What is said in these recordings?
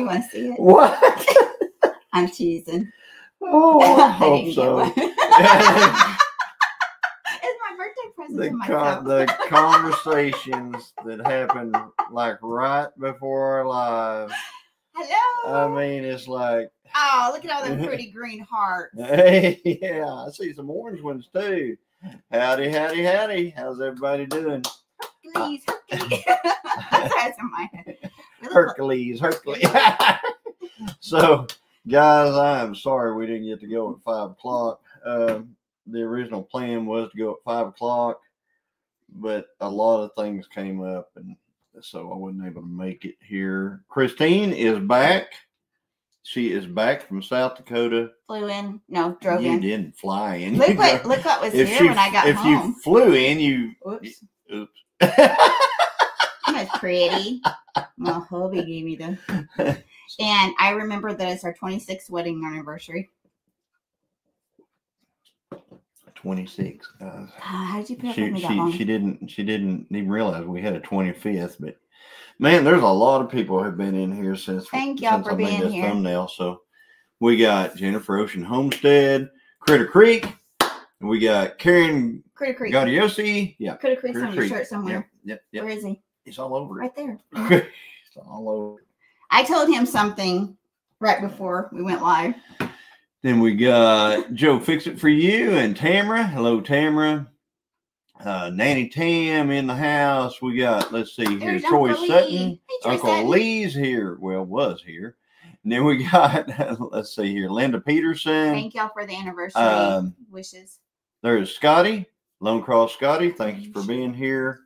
want to see it? What? I'm teasing. Oh, I hope so. It's my birthday present to myself. The conversations that happen like right before our live. Hello. I mean, it's like. Oh, look at all them pretty green hearts. Hey, yeah, I see some orange ones too. Howdy, howdy, howdy. How's everybody doing? Hercules, Hercules. That's in my head. Hercules. So, guys, I'm sorry we didn't get to go at 5 o'clock. The original plan was to go at 5 o'clock, but a lot of things came up, and so I wasn't able to make it here. Christine is back. She is back from South Dakota. Flew in. No, drove you in. You didn't fly in. Look what was here when I got home. If you flew in, you... Oops. Oops. That's pretty. My hubby gave me the... And I remember that it's our 26th wedding anniversary. 26. How did you put up with me that long? She didn't even realize we had a 25th, but... Man, there's a lot of people who have been in here since. Thank y'all for being this here. Thumbnail. So we got Jennifer Ocean Homestead, Critter Creek, and we got Karen Critter Creek. Gaudiosi. Yeah. Critter Creek's on your shirt somewhere. Yep. Where is he? He's all over. Right there. It's all over. I told him something right before we went live. Then we got Joe Fix It For You and Tamara. Hello, Tamara. Nanny Tam in the house. We got, let's see here, Troy Sutton. Hey, Troy Uncle Sutton. Lee's here. Well, was here. And then we got, let's see here, Linda Peterson. Thank y'all for the anniversary wishes. There's Scotty, Lone Cross Scotty. Thank you for being here.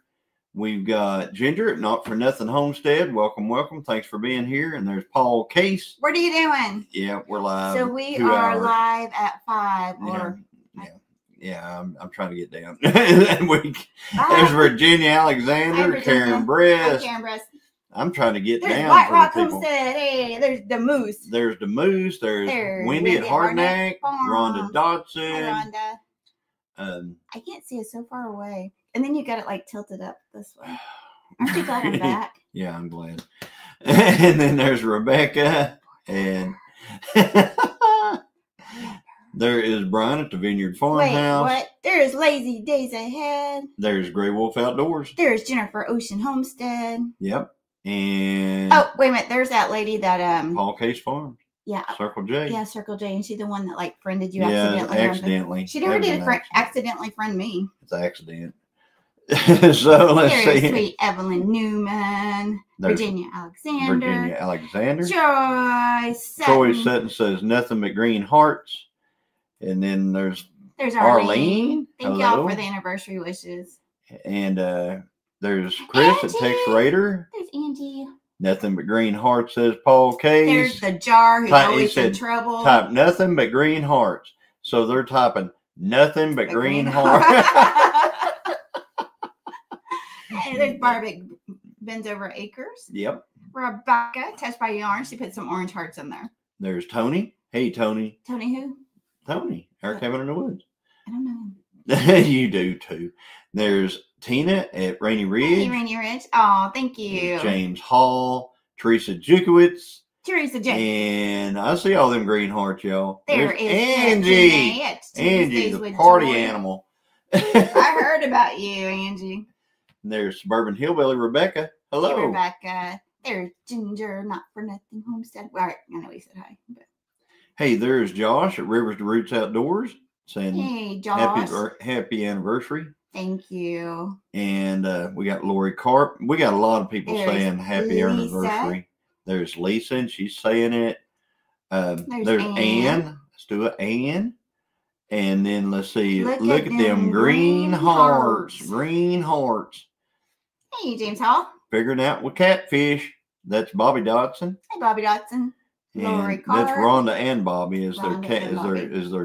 We've got Ginger at Not For Nothing Homestead. Welcome, welcome. Thanks for being here. And there's Paul Case. What are you doing? Yeah, we're live. So we 2 are hours. live at 5 or... Yeah, I'm trying to get down. There's Virginia Alexander, Karen Bress. I'm trying to get there's down. White Rock Homestead. Hey, there's the Moose. There's the Moose. There's Wendy at Hardneck. Rhonda Dodson. Hi, Rhonda. I can't see it so far away. And then you got it like tilted up this way. Aren't you glad I'm back? Yeah, I'm glad. And then there's Rebecca. And there is Brian at the Vineyard Farmhouse. Wait, what? There's Lazy Days Ahead. There's Grey Wolf Outdoors. There's Jennifer Ocean Homestead. Yep. And oh, wait a minute. There's that lady that Paul Case Farms. Yeah. Circle J. Yeah, Circle J. And she's the one that like friended you accidentally. She never did accidentally friend me. It's an accident. So let's see. Sweet Evelyn Newman. There's Virginia Alexander. Troy Sutton says nothing but green hearts. And then there's Arlene. Thank y'all for the anniversary wishes. And there's Chris at Tex Raider. There's Angie. Nothing but green hearts, says Paul Case. There's the jar who's always in trouble. Type nothing but green hearts. So they're typing nothing but green hearts. And there's Barbie Bends Over Acres. Yep. Rebecca, Touched by Yarn. She put some orange hearts in there. There's Tony. Hey, Tony. Tony who? Tony. Our Cabin in the Woods. I don't know. You do too. There's Tina at Rainy Ridge. Hey, Rainy Ridge. Oh, thank you. There's James Hall. Teresa Jukowitz. Teresa J. And I see all them green hearts, y'all. There's Angie. Angie, the party animal. I heard about you, Angie. There's Suburban Hillbilly Rebecca. Hello. Hey, Rebecca. There's Ginger, Not For Nothing Homestead. Well, I know he said hi. But... Hey, there's Josh at Rivers to Roots Outdoors saying, hey, Josh. Happy anniversary. Thank you. And we got Lori Carp. We got a lot of people saying happy anniversary. There's Lisa, and she's saying it. There's Ann. Let's do it, Ann. And then let's see. Look at them green hearts. Green hearts. Hey, James Hall. Figuring out with catfish. That's Bobby Dodson. Hey, Bobby Dodson. Lori Carp. That's Rhonda and Bobby is their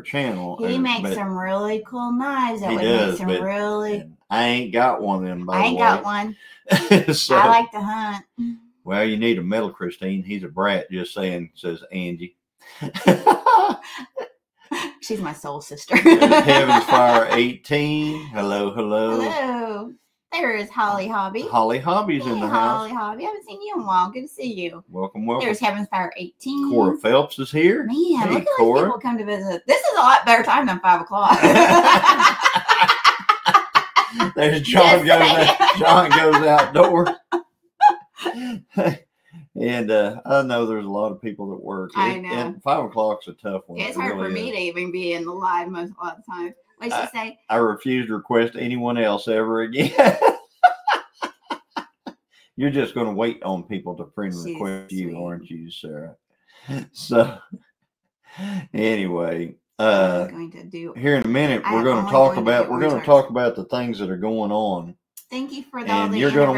channel. He makes some really cool knives. That would make some really. I ain't got one of them. I ain't got one. So, I like to hunt. Well, you need a medal, Christine. He's a brat. Just saying, says Angie. She's my soul sister. Heaven's Fire 18. Hello, hello. Hello. There is Holly Hobby. Holly Hobby's in the house. Holly Hobby. I haven't seen you in a while. Good to see you. Welcome, welcome. There's Heaven's Fire 18. Cora Phelps is here. Man, hey, look at Cora. these people come to visit. This is a lot better time than 5 o'clock. There's John. John goes outdoors. And I know there's a lot of people that work. I know. And 5 o'clock's a tough one. Yeah, it's hard for me to even be in the live a lot of the time. What did she say? I refuse to request anyone else ever again. You're just going to wait on people to friend request you, aren't you, Sarah? So, anyway, here in a minute we're going to talk about the things that are going on. Thank you for and you're going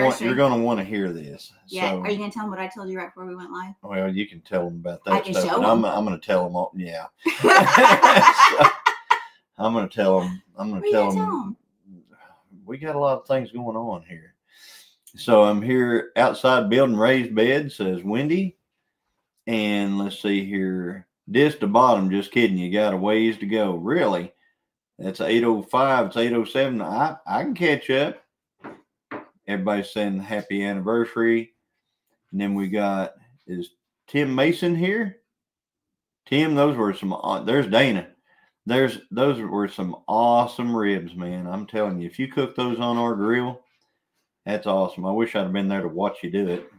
to want to hear this. Yeah. So, are you going to tell them what I told you right before we went live? Well, you can tell them about that. I can show them. I'm going to tell them all. Yeah. So, I'm going to tell them. I'm going to tell them. We got a lot of things going on here. So I'm here outside building raised beds, says Wendy. And let's see here. This to bottom, just kidding. You got a ways to go. Really? That's 8:05. It's 8:07. I can catch up. Everybody's saying happy anniversary. And then we got, is Tim Mason here? Tim, those were there's Dana. Those were some awesome ribs, man. I'm telling you, if you cook those on our grill, that's awesome. I wish I'd have been there to watch you do it.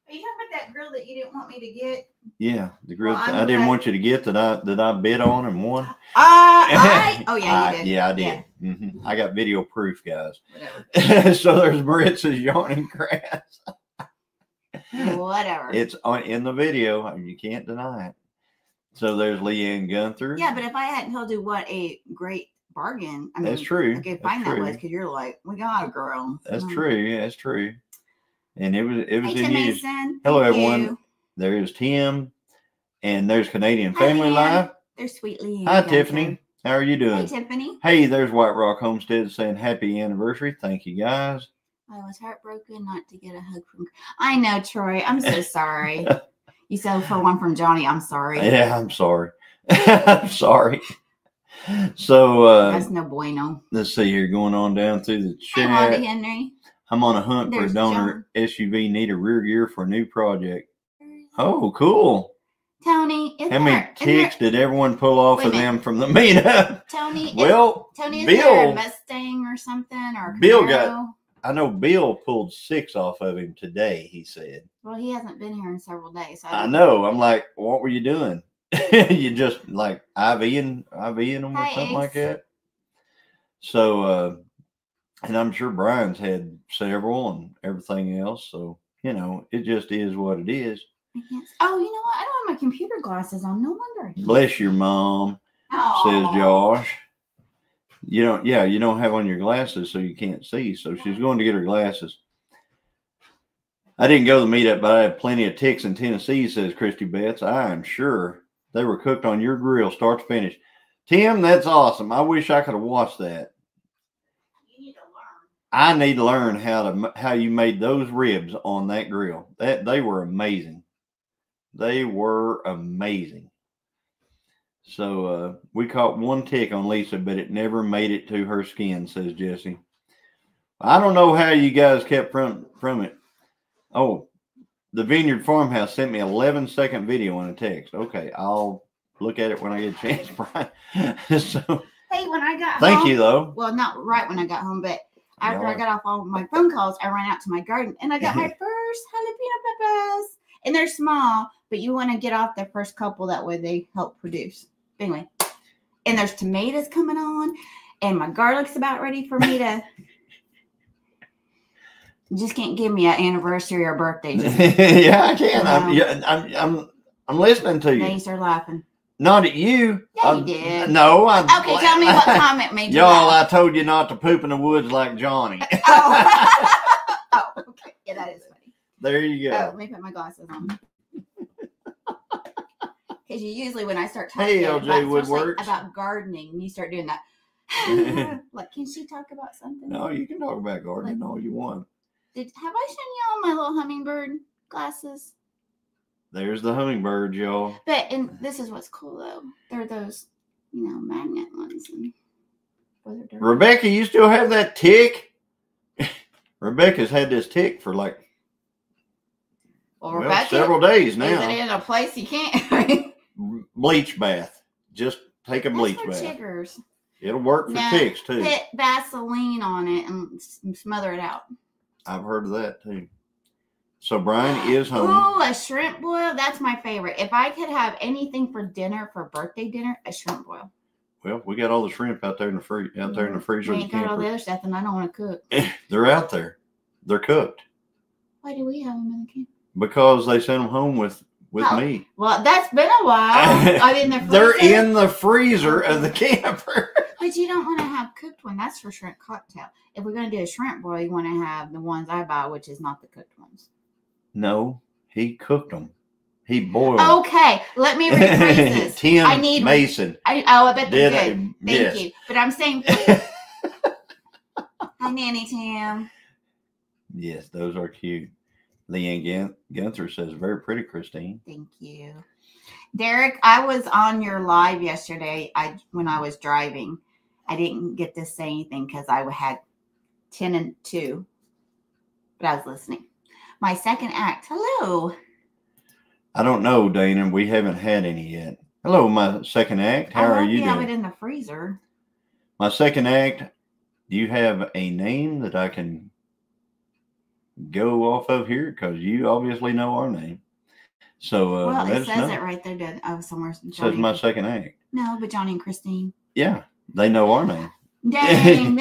Are you talking about that grill that you didn't want me to get? Yeah, the grill I didn't want you to get that I bid on and won. Oh yeah, you did. Yeah, I did. Yeah. Mm-hmm. I got video proof, guys. Whatever. So there's Maritz's yawning grass. Whatever. It's in the video. You can't deny it. So there's Leanne Gunther. Yeah, but if I hadn't told you what a great bargain, I mean, that's true. I could find that was because you're like, we got a girl. That's true. Yeah, that's true. And it was hey, in use. Mason. Hello, everyone. There is Tim, and there's Canadian Family Life. There's Sweet Leanne. Hi, Tiffany. How are you doing? Hey, Tiffany. Hey, there's White Rock Homestead saying happy anniversary. Thank you, guys. I was heartbroken not to get a hug from. I know, Troy. I'm so sorry. You said for one from Johnny. I'm sorry. Yeah, I'm sorry. I'm sorry. So that's no bueno. Let's see here. Going on down through the chat. Hi, Lottie Henry. I'm on a hunt for a donor SUV. Need a rear gear for a new project. Oh, cool. Tony, how many ticks did everyone pull off of them from the meetup? Tony, Tony, is there a Mustang or something or a Bill Camaro? I know Bill pulled 6 off of him today, he said. Well, he hasn't been here in several days. So I know. I'm like, what were you doing? You just like IVing them or something like that. So, and I'm sure Brian's had several and everything else. So, it just is what it is. Oh, you know what? I don't have my computer glasses on. No wonder. Bless your mom, says Josh. You don't have on your glasses, so you can't see. So she's going to get her glasses. I didn't go to the meetup, but I had plenty of ticks in Tennessee, says Christy Betts. I am sure they were cooked on your grill, start to finish. Tim, that's awesome. I wish I could have watched that. You need to learn. I need to learn how you made those ribs on that grill. They were amazing. They were amazing. So we caught one tick on Lisa, but it never made it to her skin, says Jesse. I don't know how you guys kept from it. Oh, the Vineyard Farmhouse sent me an 11-second video on a text. Okay, I'll look at it when I get a chance, Brian. So, hey, when I got home. Thank you, though. Well, not right when I got home, but after I got off all my phone calls, I ran out to my garden and I got my first jalapeno peppers. And they're small, but you want to get off the first couple. That way they help produce. Anyway, and there's tomatoes coming on, and my garlic's about ready for me to. Just can't give me an anniversary or birthday. Yeah, I can. I'm listening to you. Now you start laughing. Not at you. Yeah, you did. No. Okay, tell me what comment made you Y'all, laugh. I told you not to poop in the woods like Johnny. Oh, okay. Yeah, that is funny. There you go. Oh, let me put my glasses on. Because you usually, when I start talking about gardening, you start doing that. Like, can she talk about something? No, you can talk about gardening all you want. Have I shown y'all my little hummingbird glasses? There's the hummingbird, y'all. And this is what's cool, though. They're those, magnet ones. And Rebecca, you still have that tick? Rebecca's had this tick for like Rebecca, several days now. Is it in a place you can't? Bleach bath. Just take a bleach bath. Chiggers. It'll work for ticks too. Put Vaseline on it and smother it out. I've heard of that too. So Brian is home. Oh, a shrimp boil. That's my favorite. If I could have anything for dinner, for birthday dinner, a shrimp boil. Well, we got all the shrimp out there in the freezer. We ain't got all the other stuff, and I don't want to cook. They're out there. They're cooked. Why do we have them in the camper? Because they sent them home with me. Well, that's been a while. They're in the freezer of the camper. But you don't want to have cooked one. That's for shrimp cocktail. If we're going to do a shrimp boil, you want to have the ones I buy, which is not the cooked ones. No, he cooked them. He boiled them. Okay, let me rephrase this. Tim Mason. I bet they're good. Thank you. But I'm saying, hi, Nanny Tim. Yes, those are cute. Leanne Gunther says, very pretty, Christine. Thank you. Derek, I was on your live yesterday when I was driving. I didn't get to say anything because I had 10 and 2. But I was listening. My second act. Hello. I don't know, Dana. We haven't had any yet. Hello, my second act. How are you doing? I have it in the freezer. My second act, do you have a name that I can go off of here? Because you obviously know our name. So well, it says it right there. Somewhere. It says my second act. No, but Johnny and Christine. Yeah, they know our name. Dang,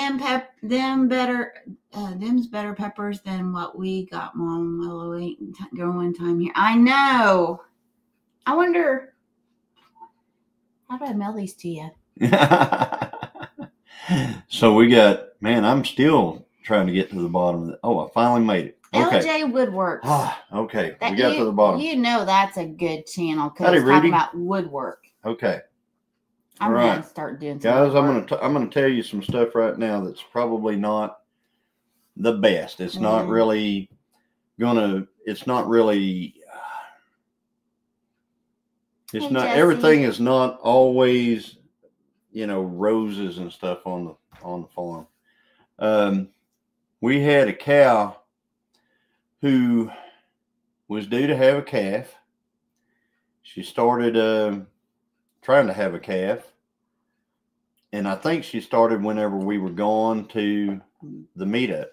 them's better peppers than what we got, Mom. Well, we ain't growing time here. I know. I wonder, how do I mail these to you? So we got, man, I'm still trying to get to the bottom of it. Oh, I finally made it. Okay. LJ Woodworks. Okay, we got to the bottom. You know that's a good channel because it's talking about woodwork. Okay. I'm gonna start doing some guys. I'm gonna tell you some stuff right now that's probably not the best. It's not really It's not really. It's not. Jesse. Everything is not always, roses and stuff on the farm. We had a cow who was due to have a calf. She started trying to have a calf. And I think she started whenever we were gone to the meetup.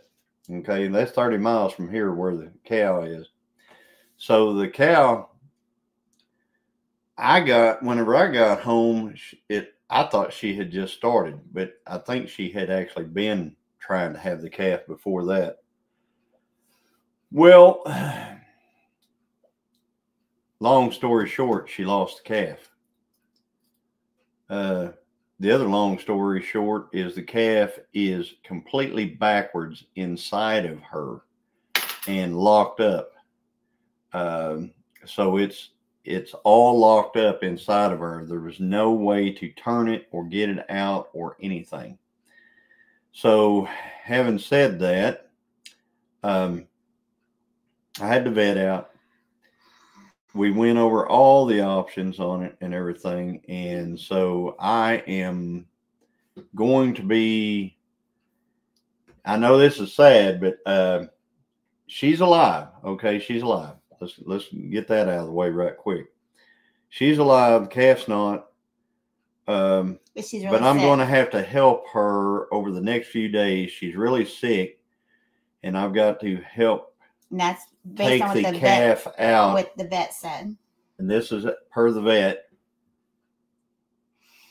Okay, that's 30 miles from here where the cow is. So the cow, whenever I got home, I thought she had just started, but I think she had actually been trying to have the calf before that. Well, long story short, she lost the calf. The other long story short is the calf is completely backwards inside of her and locked up. So it's all locked up inside of her. There was no way to turn it or get it out or anything. So having said that, I had the vet out. We went over all the options on it and everything. And so I am going to be, I know this is sad, but she's alive. Okay, she's alive. Let's get that out of the way right quick. She's alive. The calf's not. But I'm going to have to help her over the next few days. She's really sick. And I've got to help. And that's based on what the calf out. What the vet said. And this is per the vet.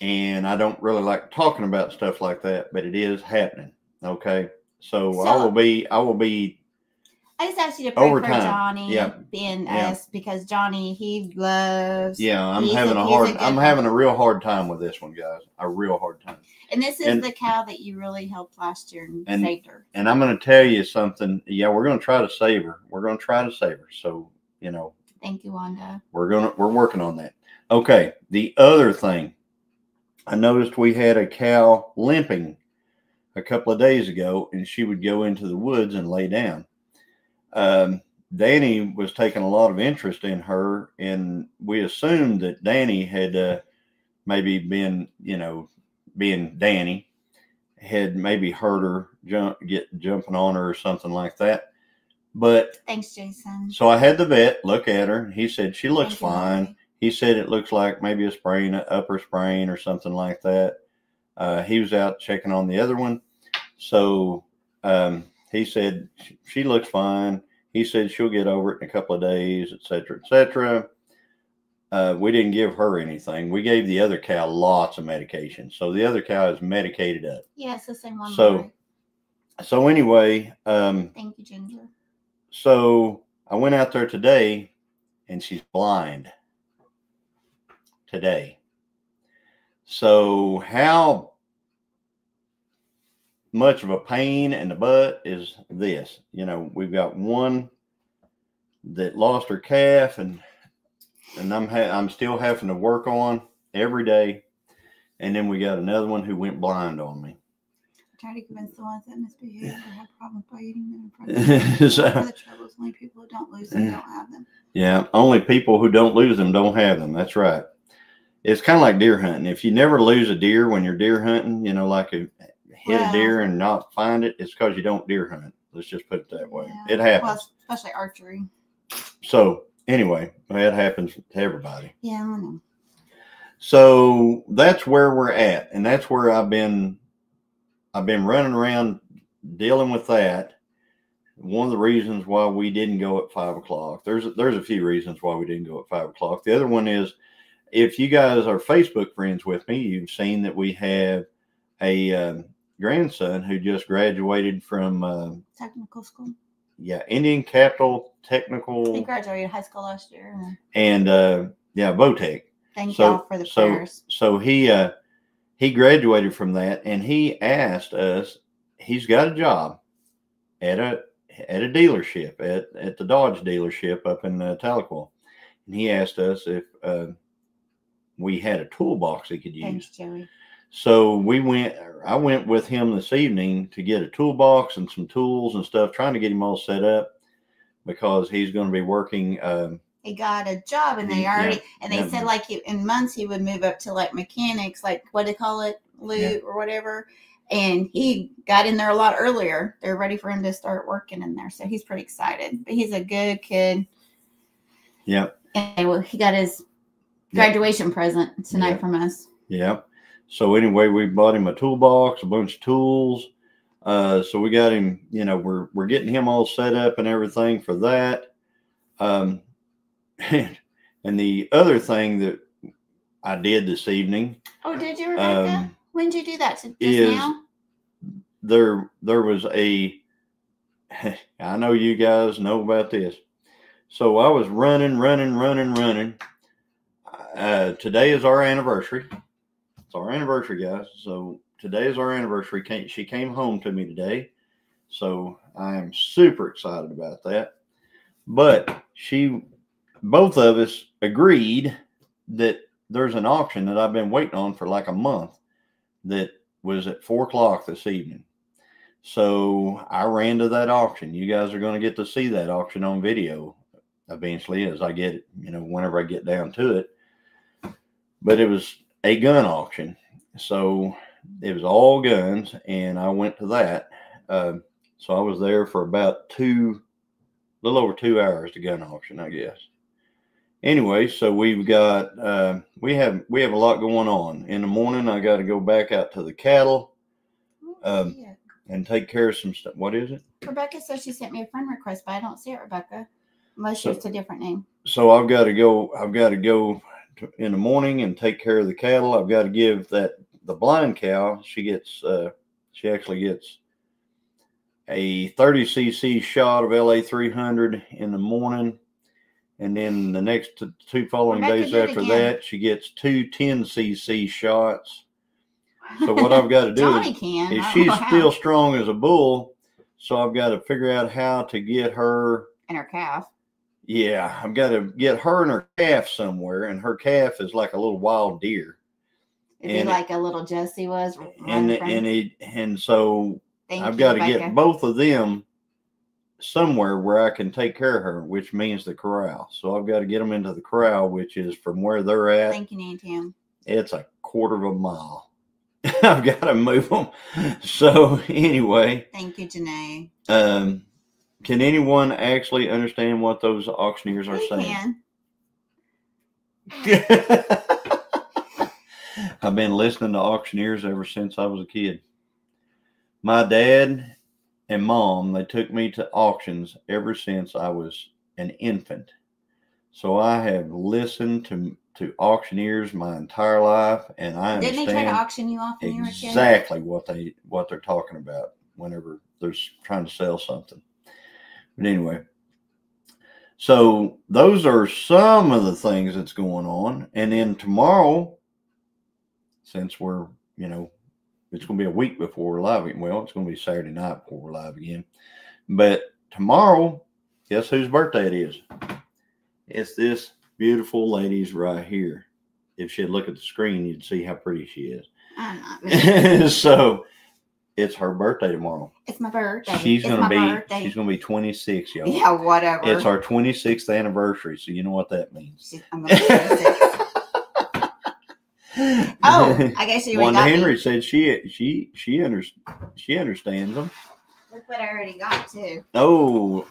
And I don't really like talking about stuff like that, but it is happening. Okay. So I will be I just asked you to pray for Johnny being us because Johnny, he loves. Yeah, I'm having a real hard time with this one, guys. A real hard time. And this is the cow that you really helped last year and saved her. And I'm going to tell you something. Yeah, we're going to try to save her. So, Thank you, Wanda. We're working on that. Okay. The other thing, I noticed we had a cow limping a couple of days ago, and she would go into the woods and lay down. Danny was taking a lot of interest in her, and we assumed that Danny had maybe been, being Danny, had maybe hurt her, jumping on her or something like that. But thanks, Jason. So I had the vet look at her. He said she looks fine. You, he said it looks like maybe a sprain, an upper sprain or something like that. He was out checking on the other one. So he said she looks fine. He said she'll get over it in a couple of days, et cetera, et cetera. We didn't give her anything. We gave the other cow lots of medication. So the other cow is medicated up. Yeah, it's the same one. So anyway. Thank you, Ginger. So I went out there today and she's blind today. So how much of a pain in the butt is this? You know, we've got one that lost her calf and I'm still having to work on every day. And then we got another one who went blind on me. Try to convince the ones that misbehave or have problems by eating them. So, the trouble is only people who don't lose them don't have them. Yeah, only people who don't lose them don't have them. That's right. It's kind of like deer hunting. If you never lose a deer when you're deer hunting, you know, like hit a deer and not find it, it's because you don't deer hunt. Let's just put it that way. Yeah. It happens. Well, especially archery. So anyway, it happens to everybody. Yeah, I know. So that's where we're at, and that's where I've been running around dealing with that. One of the reasons why we didn't go at 5 o'clock. There's a few reasons why we didn't go at 5 o'clock. The other one is, if you guys are Facebook friends with me, you've seen that we have a grandson who just graduated from technical school. Yeah, Indian Capital Technical. He graduated high school last year. And VOTEC. Thank y'all for the prayers. So he graduated from that, and he asked us. He's got a job at a dealership at the Dodge dealership up in Tahlequah, and he asked us if we had a toolbox he could use. Thanks, Joey. So I went with him this evening to get a toolbox and some tools and stuff, trying to get him all set up because he's going to be working. He got a job, and they said like in months he would move up to like mechanics, like what do they call it, or whatever. And he got in there a lot earlier. They're ready for him to start working in there, so he's pretty excited. But he's a good kid. Yeah. And he got his graduation present tonight from us. Yeah. So anyway, we bought him a toolbox, a bunch of tools. So we got him. You know, we're getting him all set up and everything for that. And the other thing that I did this evening. Oh, did you, Rebecca? When did you do that? Just now? There was I know you guys know about this. So I was running. Today is our anniversary. It's our anniversary, guys. So today is our anniversary. She came home to me today. So I am super excited about that. But both of us agreed that there's an auction that I've been waiting on for like a month that was at 4 o'clock this evening. So I ran to that auction. You guys are going to get to see that auction on video eventually as I get it, whenever I get down to it. But it was a gun auction. So it was all guns, and I went to that. So I was there for about a little over 2 hours to gun auction, I guess. Anyway, so we've got we have a lot going on. In the morning, I got to go back out to the cattle and take care of some stuff. What is it? Rebecca says she sent me a friend request, but I don't see it, Rebecca, unless it's a different name. So I've got to go in the morning and take care of the cattle. I've got to give the blind cow. She actually gets a 30cc shot of LA 300 in the morning. And then the next 2 following days after that, she gets 2 10cc shots. So what I've got to do is she's still strong as a bull. So I've got to figure out how to get her. And her calf. Yeah, I've got to get her and her calf somewhere. And her calf is like a little wild deer. Is he like a little Jesse was? And so I've got to get both of them somewhere where I can take care of her, which means the corral. So I've got to get them into the corral, which is from where they're at. Thank you, Nancy. It's a quarter of a mile. I've got to move them. So anyway, Thank you, Janae. Can anyone actually understand what those auctioneers are saying? I've been listening to auctioneers ever since I was a kid. My dad and mom, they took me to auctions ever since I was an infant. So I have listened to auctioneers my entire life, and I understand. Didn't they try to auction you off when you were a kid? Exactly what they're talking about whenever they're trying to sell something. But anyway, so those are some of the things that's going on. And then tomorrow, since we're, it's going to be a week before we're live again. Well, it's going to be Saturday night before we're live again. But tomorrow, guess whose birthday it is? It's this beautiful lady's right here. If she'd look at the screen, you'd see how pretty she is. I'm not. So it's her birthday tomorrow. It's my birthday. She's gonna be 26, y'all. Yeah, whatever. It's our 26th anniversary, so you know what that means. I'm gonna be 26. Oh, I guess you Wanda Henry said she understands them. Look what I already got too. Oh.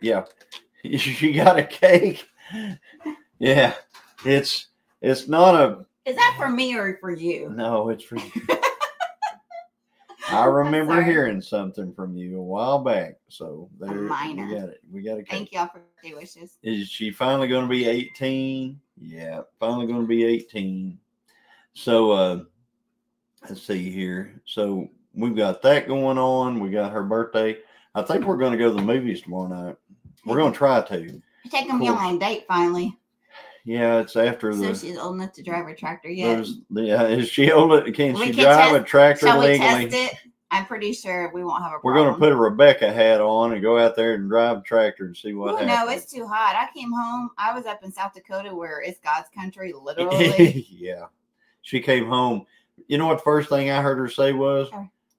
Yeah. She got a cake. Yeah. It's not a. Is that for me or for you? No, it's for you. I remember hearing something from you a while back. So there, minor. We got it. We got a cake. Thank y'all for birthday wishes. Is she finally going to be 18? Yeah, finally going to be 18. So let's see here. So we've got that going on. We got her birthday. I think we're going to go to the movies tomorrow night. We're going to try to. Take them on a date finally. Yeah, it's after so she's old enough to drive a tractor yet. Yeah, is she old? Can she drive a tractor legally? Shall we test it? I'm pretty sure we won't have a problem. We're going to put a Rebecca hat on and go out there and drive a tractor and see what happens. No, it's too hot. I came home. I was up in South Dakota where it's God's country, literally. Yeah. She came home. You know what the first thing I heard her say was?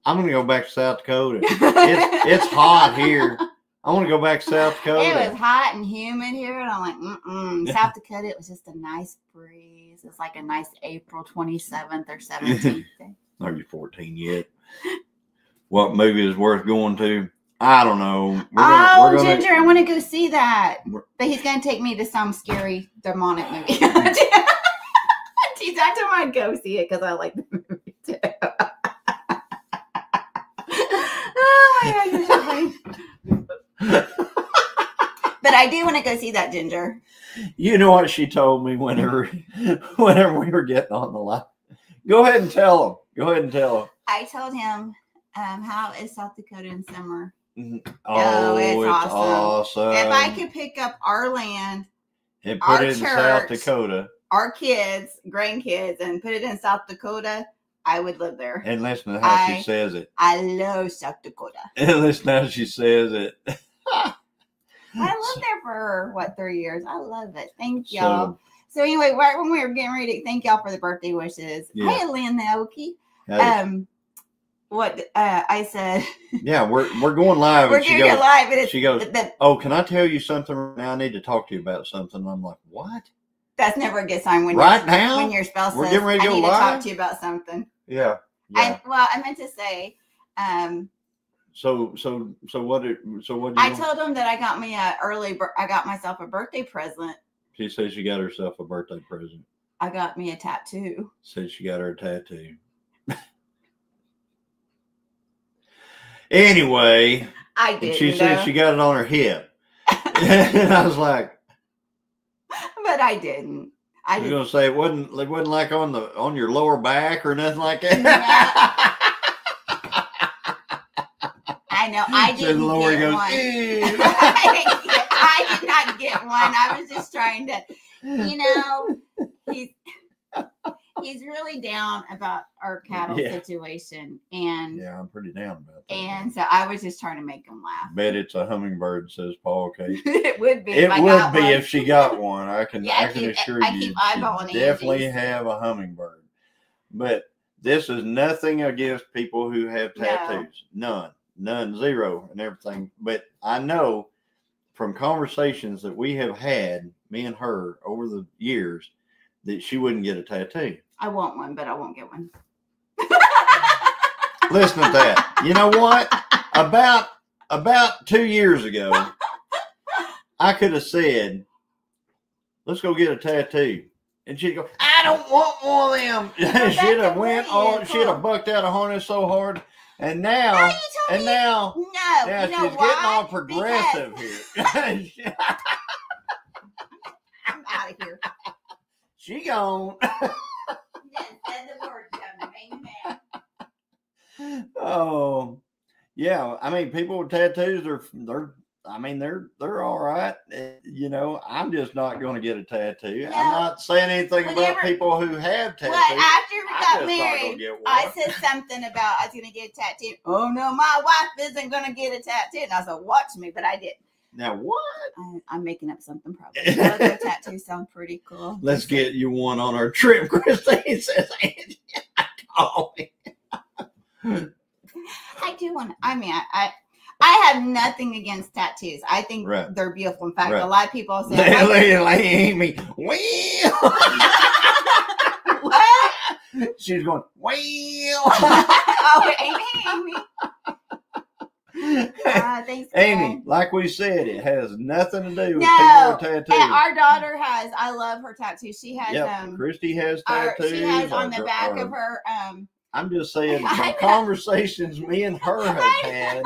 I'm going to go back to South Dakota. It's hot here. I want to go back to South Dakota. It was hot and humid here, and I'm like, South Dakota, it was just a nice breeze. It's like a nice April 27th or 17th day. Are you 14 yet? What movie is worth going to? I don't know. Ginger, I want to go see that. But he's going to take me to some scary, demonic movie. I told him I'd go see it because I like the movie too. Oh my God, you're so funny. But I do want to go see that, Ginger. You know what she told me whenever we were getting on the line? Go ahead and tell him. I told him, how is South Dakota in summer? Oh, it's awesome. If I could pick up our land and put it in South Dakota, our kids, grandkids, and put it in South Dakota, I would live there. And listen to how she says it. I love South Dakota. And listen to how she says it. I lived there for 3 years. I love it. Thank y'all. So anyway, right when we were getting ready to thank y'all for the birthday wishes. Yeah. Hey, Lynn Naoki. What I said. Yeah, we're going live. We're going live. And she goes, oh, can I tell you something right now? I need to talk to you about something. And I'm like, what? That's never a good sign when now when your spouse we're says, getting ready to I go need live? to talk to you about something. Yeah. I meant to say. So what? I told him that I got myself a birthday present. She says she got herself a birthday present. I got me a tattoo. Says she got her a tattoo. Anyway, I did. She said she got it on her hip, and I was like, but I didn't. I was gonna say it wasn't like on your lower back or nothing like that. I know. I didn't get one. I did not get one. I was just trying to, he's really down about our cattle situation, and I'm pretty down about that. And so I was just trying to make him laugh. Bet it's a hummingbird, says Paul Case. It would be. It would be if she got one. I can assure you. Keep eyeballing she definitely have a hummingbird. But this is nothing against people who have tattoos. No. None, zero, and everything. But I know from conversations that we have had, me and her, over the years, that she wouldn't get a tattoo. I want one, but I won't get one. Listen to that. You know what? About 2 years ago, I could have said, let's go get a tattoo. And she'd go, I don't want one of them. She'd have went on, she'd have bucked out a harness so hard. And now, now she's getting all progressive here. I'm out of here. She gone. Said the word, amen. Oh, yeah. I mean, people with tattoos they're all right. You know, I'm just not going to get a tattoo. No. I'm not saying anything about people who have tattoos. Well, after we got married, I said something about I was going to get a tattoo. Oh no, my wife isn't going to get a tattoo. And I said, watch me, but I didn't. Now what? I'm making up something probably. Other tattoos sound pretty cool. Let's get you one on our trip, Christine says. Call me. I do want. I mean, I have nothing against tattoos. I think they're beautiful. In fact, a lot of people say, like Amy. Well. What? She's going, well. Oh, Amy. Thanks, Amy, like we said, it has nothing to do with people with tattoos. And our daughter has. I love her tattoos. She has. Christy has tattoos. She has on the back of her. I'm just saying, from conversations me and her have had.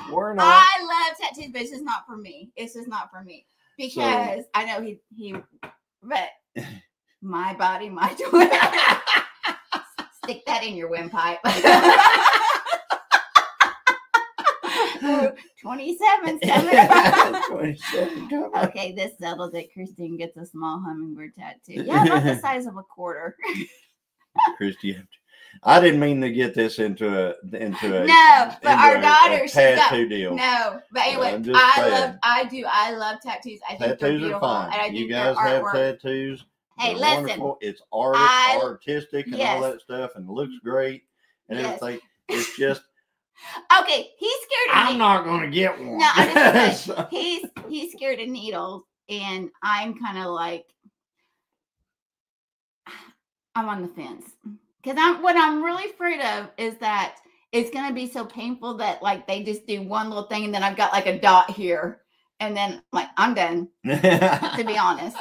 We're not. I love tattoos, but it's just not for me. It's just not for me because I know he, but my body, my choice. Stick that in your windpipe. 27. Okay, this settles it. Christine gets a small hummingbird tattoo. Yeah, about the size of a quarter. Christy, I didn't mean to get this into a no, but our daughter, she's tattoo deal. No, but anyway, I love tattoos. I think they're beautiful. Fine. And I think you guys have tattoos. Hey, they're listen, wonderful. It's artistic and all that stuff, and looks great and everything. It's just okay. He's scared of I'm not going to get one. No, I'm just he's scared of needles, and I'm kind of like I'm on the fence. Because what I'm really afraid of is that it's going to be so painful that like they just do one little thing and then I've got like a dot here and then like I'm done, to be honest.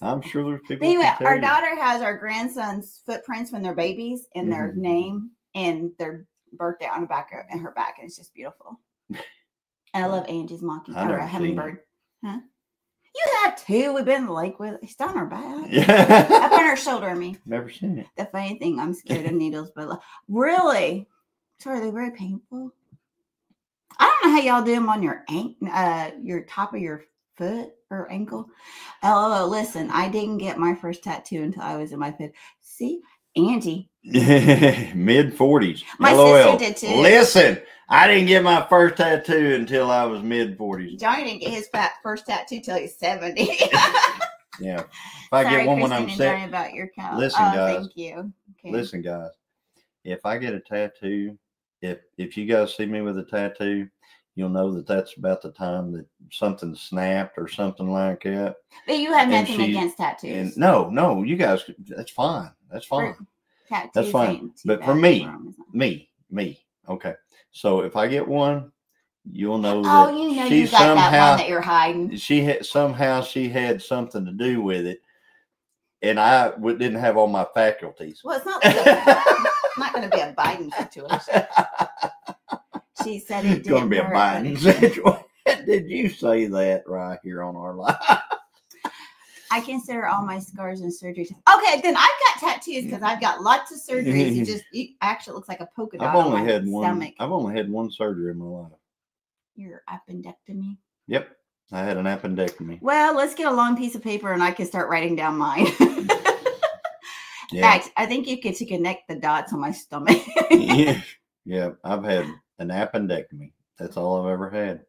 I'm sure there's people. But anyway, our daughter has our grandson's footprints when they're babies and their name and their birthday on the back of her back. And it's just beautiful. And I love Angie's hummingbird. Huh? You have two. We've been in the lake with. It's on her back. Yeah. Up on her shoulder. I mean, never seen it. The funny thing, I'm scared of needles, but really, so are they very painful? I don't know how y'all do them on your top of your foot or ankle. Oh, listen, I didn't get my first tattoo until I was in my fifth. See, Angie, mid-40s. My sister did too. Listen. I didn't get my first tattoo until I was mid-40s. Johnny didn't get his first tattoo till he's 70. Yeah. If I get one when I'm 70. About your cow. Listen, guys. Thank you. Okay. Listen, guys. If I get a tattoo, if you guys see me with a tattoo, you'll know that that's about the time that something snapped or something like that. But you have nothing against tattoos. No, you guys, that's fine. That's fine. That's fine. But for me, okay. So if I get one, you'll know that you got that one that you're hiding. She had something to do with it, and I didn't have all my faculties. Well, it's not going to be a Biden situation. She said it didn't. It's going to be a Biden situation. Did you say that right here on our live? I consider all my scars and surgeries. Okay, then I've got tattoos because I've got lots of surgeries. It actually looks like a polka dot on my stomach. I've only had one surgery in my life. Your appendectomy? Yep, I had an appendectomy. Well, let's get a long piece of paper and I can start writing down mine. Yeah. I think you get to connect the dots on my stomach. Yeah, I've had an appendectomy. That's all I've ever had.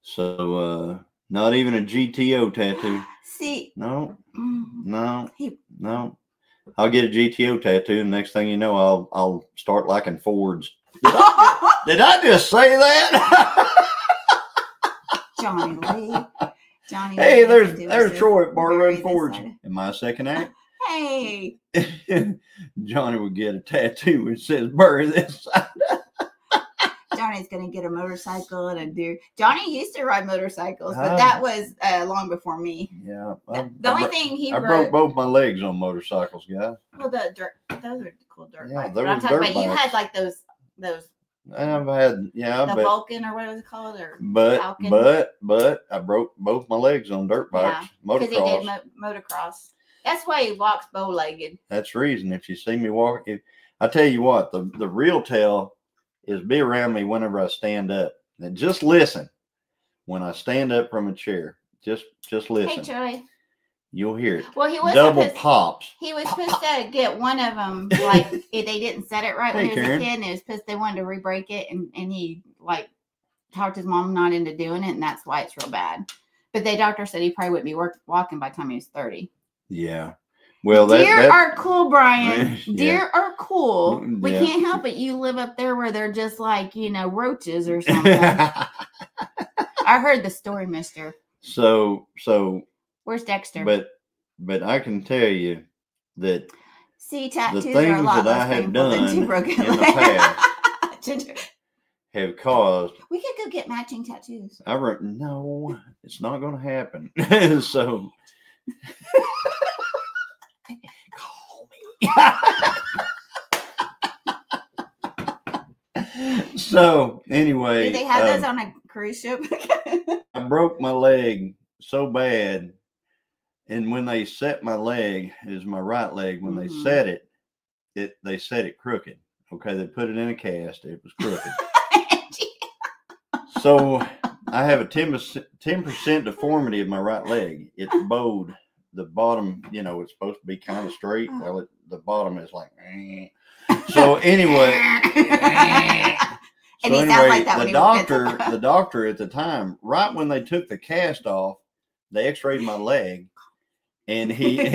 So, not even a GTO tattoo. See, no. I'll get a GTO tattoo, and next thing you know, I'll start liking Fords. Did I just say that? Johnny Lee. Johnny. Hey, there's Troy at Bar Road Forge. In my second act. Hey. Johnny would get a tattoo which says "Bury this side." Johnny's gonna get a motorcycle and a deer. Johnny used to ride motorcycles, but that was long before me. Yeah. The only thing I broke both my legs on motorcycles, guys. Well, those are cool dirt bikes. But I'm talking about you had like those. I've had the Vulcan or what was it called, or Falcon. But I broke both my legs on dirt bikes. Yeah, because he did motocross. That's why he walks bow-legged. That's the reason. If you see me walk, I tell you what, the real tell is be around me whenever I stand up, and just listen. When I stand up from a chair, just listen. Hey, Charlie. You'll hear it. Well, he was double pops. He was supposed to get one of them. Like if they didn't set it right when he was a kid, and it was supposed they wanted to re-break it, and he like talked his mom not into doing it, and that's why it's real bad. But the doctor said he probably wouldn't be walking by the time he was 30. Yeah. Well, deer are cool, Brian. Yeah. Deer are cool. We can't help it. You live up there where they're just like, roaches or something. I heard the story, mister. So where's Dexter? But I can tell you that tattoos the things are a lot that I have done in the past have caused. We could go get matching tattoos. No, it's not going to happen. So call me. So anyway, do they have those on a cruise ship? I broke my leg so bad, and when they set my leg, is my right leg. When they set it, they set it crooked. Okay, they put it in a cast. It was crooked. So I have a 10% deformity of my right leg. It's bowed. The bottom, it's supposed to be kind of straight. Well, the bottom is like. So anyway. And he sounds like that when the doctor at the time, right when they took the cast off, they x-rayed my leg, and he took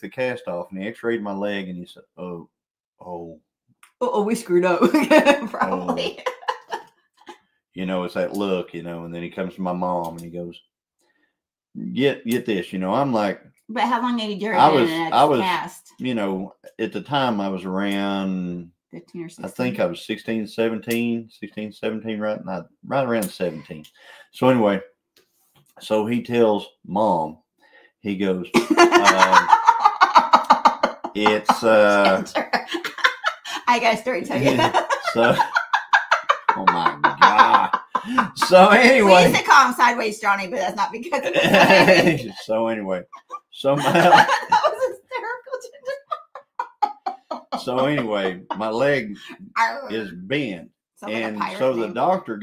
the cast off and he x-rayed my leg, and he said, oh, we screwed up. Probably. It's that look, and then he comes to my mom and he goes, get this, I'm like. But how long had you been in a cast? At the time I was around 15 or 16. I think I was 16, 17, right around 17. So anyway, so he tells mom, he goes, it's I got a story to tell you. So, oh my God. So anyway, we used to call him Sideways Johnny, but that's not because of it. So anyway, that was hysterical. So anyway, my leg is bent, and so the doctor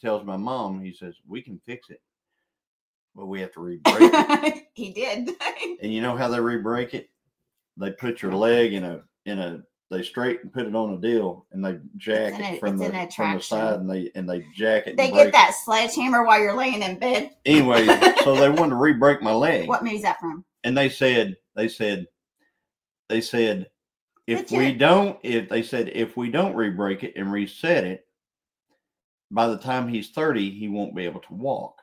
tells my mom, he says, we can fix it, but we have to re-break it. He did. And you know how they re-break it? They put your leg they straighten, put it on a deal, and they jack it from the side, and they jack it. They get that sledgehammer while you're laying in bed. Anyway, so they wanted to re-break my leg. What movie is that from? And they said, if we don't re-break it and reset it, by the time he's 30, he won't be able to walk.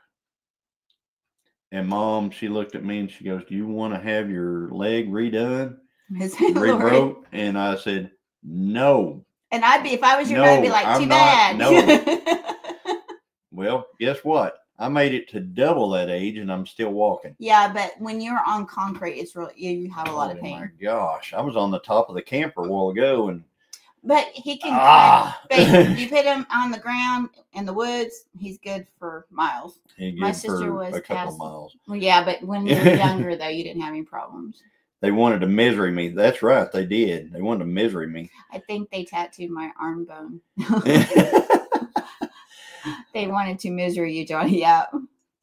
And mom, she looked at me and she goes, do you want to have your leg redone? Rebroke? And I said, no. And if I was your mother, I'd be like, too bad. No. Well, guess what? I made it to double that age and I'm still walking. Yeah, but when you're on concrete, it's really, you have a lot of pain. Oh my gosh. I was on the top of the camper a while ago, but he can but you put him on the ground in the woods, he's good for miles. My sister was a couple of miles. Well, yeah, but when you were younger though, you didn't have any problems. They wanted to misery me. That's right, they did. They wanted to misery me. I think they tattooed my arm bone. They wanted to misery you, Johnny. Yeah.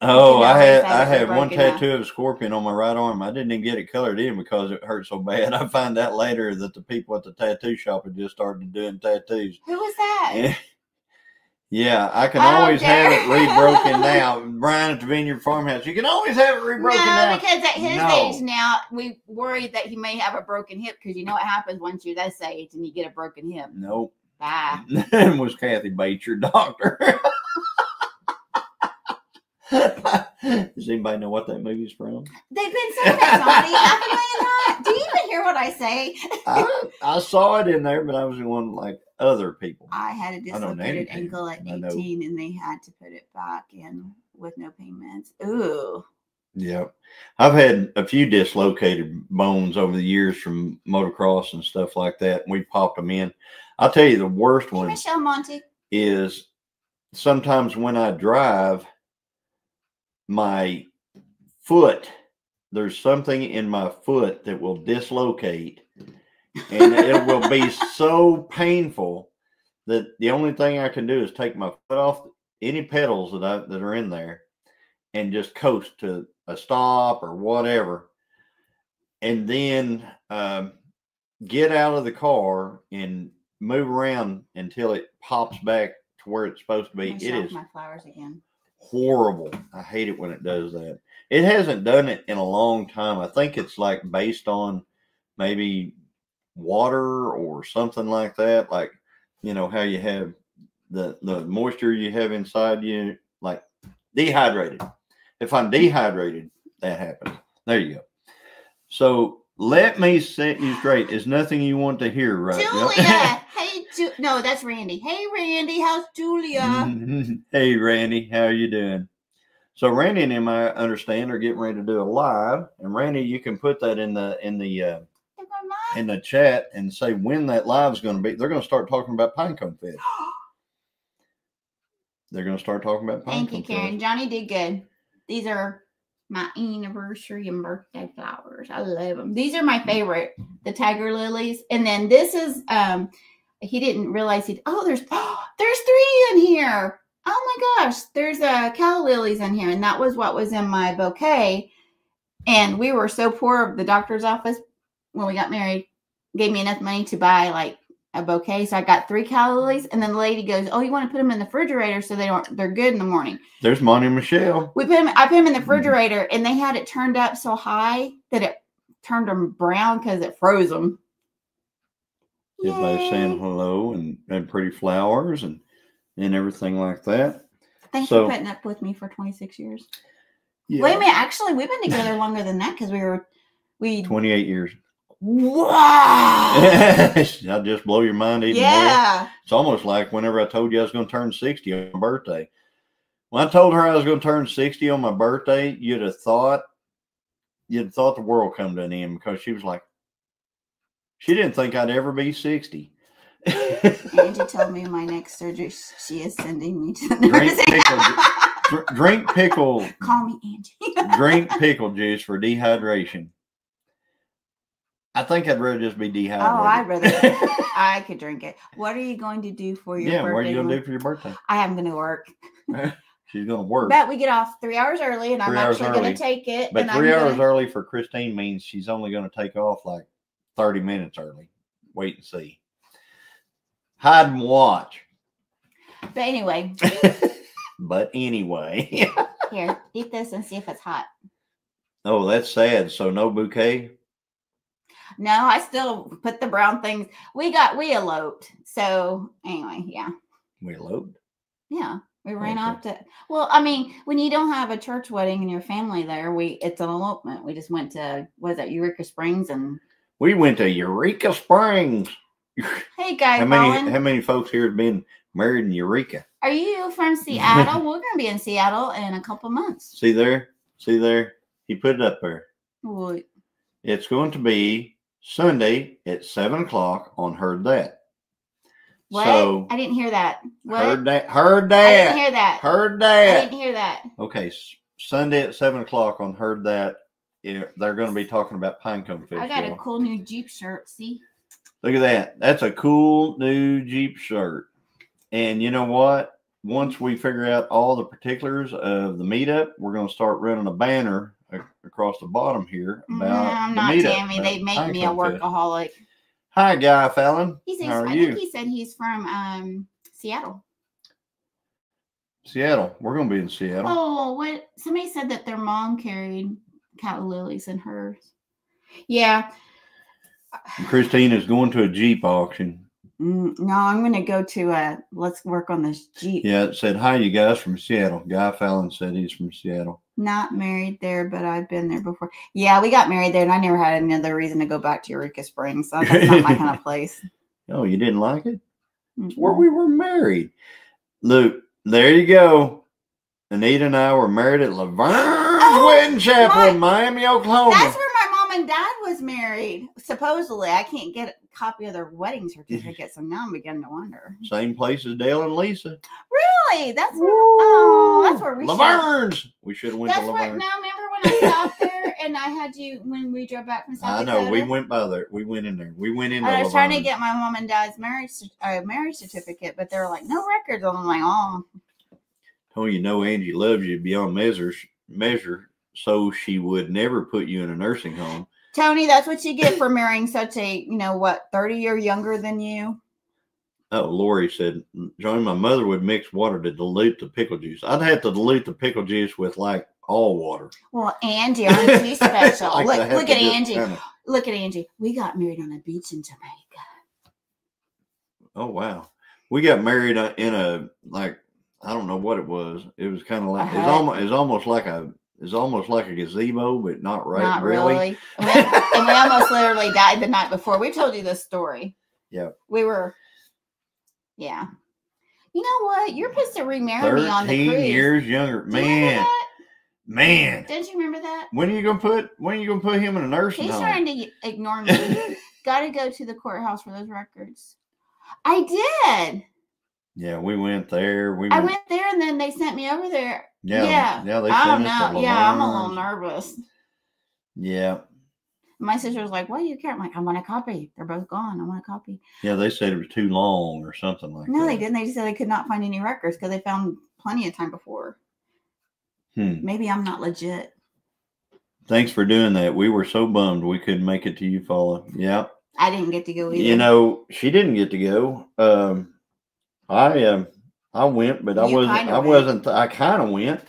Oh, I had one tattoo of a scorpion on my right arm. I didn't even get it colored in because it hurt so bad. I found out later that the people at the tattoo shop had just started doing tattoos. Who was that? Yeah, I can always have it rebroken now. Brian at the Vineyard Farmhouse, you can always have it rebroken now. No, because at his age now, we worry that he may have a broken hip because you know what happens once you're this age and you get a broken hip. Nope. Bye. That was Kathy Bates, your doctor. Does anybody know what that movie's from? They've been saying that, Johnny. Do you even hear what I say? I saw it in there, but I was going like other people. I had a dislocated ankle at 18, and they had to put it back in with no payments. Ooh. Yep. I've had a few dislocated bones over the years from motocross and stuff like that. We popped them in. I'll tell you the worst one Michelle Monty is sometimes when I drive, my foot, there's something in my foot that will dislocate, and it will be so painful that the only thing I can do is take my foot off any pedals that are in there and just coast to a stop or whatever, and then get out of the car and move around until it pops back to where it's supposed to be. It is my flowers again. Horrible. I hate it when it does that. It hasn't done it in a long time. I think it's like based on maybe water or something like that. Like, you know, how you have the moisture you have inside you, like dehydrated. If I'm dehydrated, that happens. There you go. So let me set you straight. There's nothing you want to hear, right? Julia. Hey, no, that's Randy. Hey, Randy, how's Julia? Hey, Randy, how are you doing? So Randy and him, I understand, are getting ready to do a live. And Randy, you can put that in the chat and say when that live is going to be. They're going to start talking about pinecone fish. They're going to start talking about pinecone fish. Thank you, Karen. Johnny did good. These are my anniversary and birthday flowers. I love them. These are my favorite, the tiger lilies. And then this is, he didn't realize there's 3 in here. Oh my gosh, there's calla lilies in here. And that was what was in my bouquet. And we were so poor, the doctor's office, when we got married, gave me enough money to buy like a bouquet. So I got 3 calla lilies, and then the lady goes, "Oh, you want to put them in the refrigerator so they're good in the morning." There's Monty and Michelle. I put them in the refrigerator, and they had it turned up so high that it turned them brown because it froze them. Everybody's saying hello and pretty flowers and everything like that. Thanks for putting up with me for 26 years. Yeah. Wait a minute, actually, we've been together longer than that because we 28 years. Wow. I'll just blow your mind even more. It's almost like whenever I told you I was going to turn 60 on my birthday. When I told her I was going to turn 60 on my birthday, you'd have thought the world come to an end, because she was like, she didn't think I'd ever be 60. Angie told me my next surgery, she is sending me to the nursing. Drink pickle. Call me Angie. Drink pickle juice for dehydration. I think I'd rather just be dehydrated. Oh, I'd rather. I could drink it. What are you going to do for your birthday? What are you going to do for your birthday? I am going to work. She's going to work. Bet we get off 3 hours early, and I'm actually going to take it. But 3 hours early for Christine means she's only going to take off like 30 minutes early. Wait and see. Hide and watch. But anyway. Here, eat this and see if it's hot. Oh, that's sad. So no bouquet? No, I still put the brown things. We eloped. So anyway, yeah. We eloped? Yeah. We ran off to, well, I mean, when you don't have a church wedding and your family there, it's an elopement. We just went to, Eureka Springs, and we went to Eureka Springs. Hey guys, how many folks here have been married in Eureka? Are you from Seattle? We're going to be in Seattle in a couple months. See there? He put it up there. What? It's going to be Sunday at 7:00 on Heard That. What? So, I didn't hear that. What? Heard that. I didn't hear that. Heard that. I didn't hear that. Okay, Sunday at 7:00 on Heard That. They're going to be talking about pinecone fish. I got a cool new Jeep shirt. See? Look at that. That's a cool new Jeep shirt. And you know what? Once we figure out all the particulars of the meetup, we're going to start running a banner across the bottom here about I'm the not meetup. Tammy. They make me a workaholic. Hi, Guy Fallon. How are you? I think he said he's from Seattle. Seattle. We're going to be in Seattle. Oh, what? Somebody said that their mom carried calla lilies in hers. Yeah. Christine is going to a Jeep auction. No, I'm going to go to let's work on this Jeep. Yeah, it said, hi, you guys from Seattle. Guy Fallon said he's from Seattle. Not married there, but I've been there before. Yeah, we got married there, and I never had another reason to go back to Eureka Springs. So that's not my kind of place. Oh, you didn't like it? It's where we were married. Luke, there you go. Anita and I were married at Laverne's Wedding Chapel in Miami, Oklahoma. That's where my mom and dad was married. Supposedly, I can't get a copy of their wedding certificate, so now I'm beginning to wonder. Same place as Dale and Lisa. Really? That's where. That's where we. Laverne's. We should have went to Laverne's. Now remember when I stopped there and I had you when we drove back from South Dakota? I know. We went by there. We went in there. We went into. I was trying to get my mom and dad's marriage certificate, but they were like, no records. And I'm like, oh. Oh, you know, Angie loves you beyond measure, so she would never put you in a nursing home. Tony, that's what you get for marrying such a, 30-year younger than you. Oh, Lori said, Johnny, my mother would mix water to dilute the pickle juice. I'd have to dilute the pickle juice with like all water. Well, Angie, aren't you special? Like look at Angie. Look at Angie. We got married on a beach in Jamaica. Oh, wow. We got married in a, like, I don't know what it was. It was kind of like, it's almost like a gazebo, but not right. Not really. And we almost literally died the night before. We told you this story. Yeah. Yeah. You know what? You're supposed to remarry me on the cruise. 13 years younger. Man. Didn't you remember that? When are you gonna put him in a nursing home? He's trying to ignore me. Got to go to the courthouse for those records. I did. Yeah, we went there. I went there, and then they sent me over there. Yeah. They sent us to Yeah, I'm a little nervous. Yeah. My sister was like, "What do you care?" I'm like, "I want a copy. They're both gone. I want a copy." Yeah, they said it was too long or something like that. No, they didn't. They just said they could not find any records because they found plenty of time before. Maybe I'm not legit. Thanks for doing that. We were so bummed we couldn't make it to Eufaula. Yeah. I didn't get to go either. She didn't get to go. I went, but I kind of went.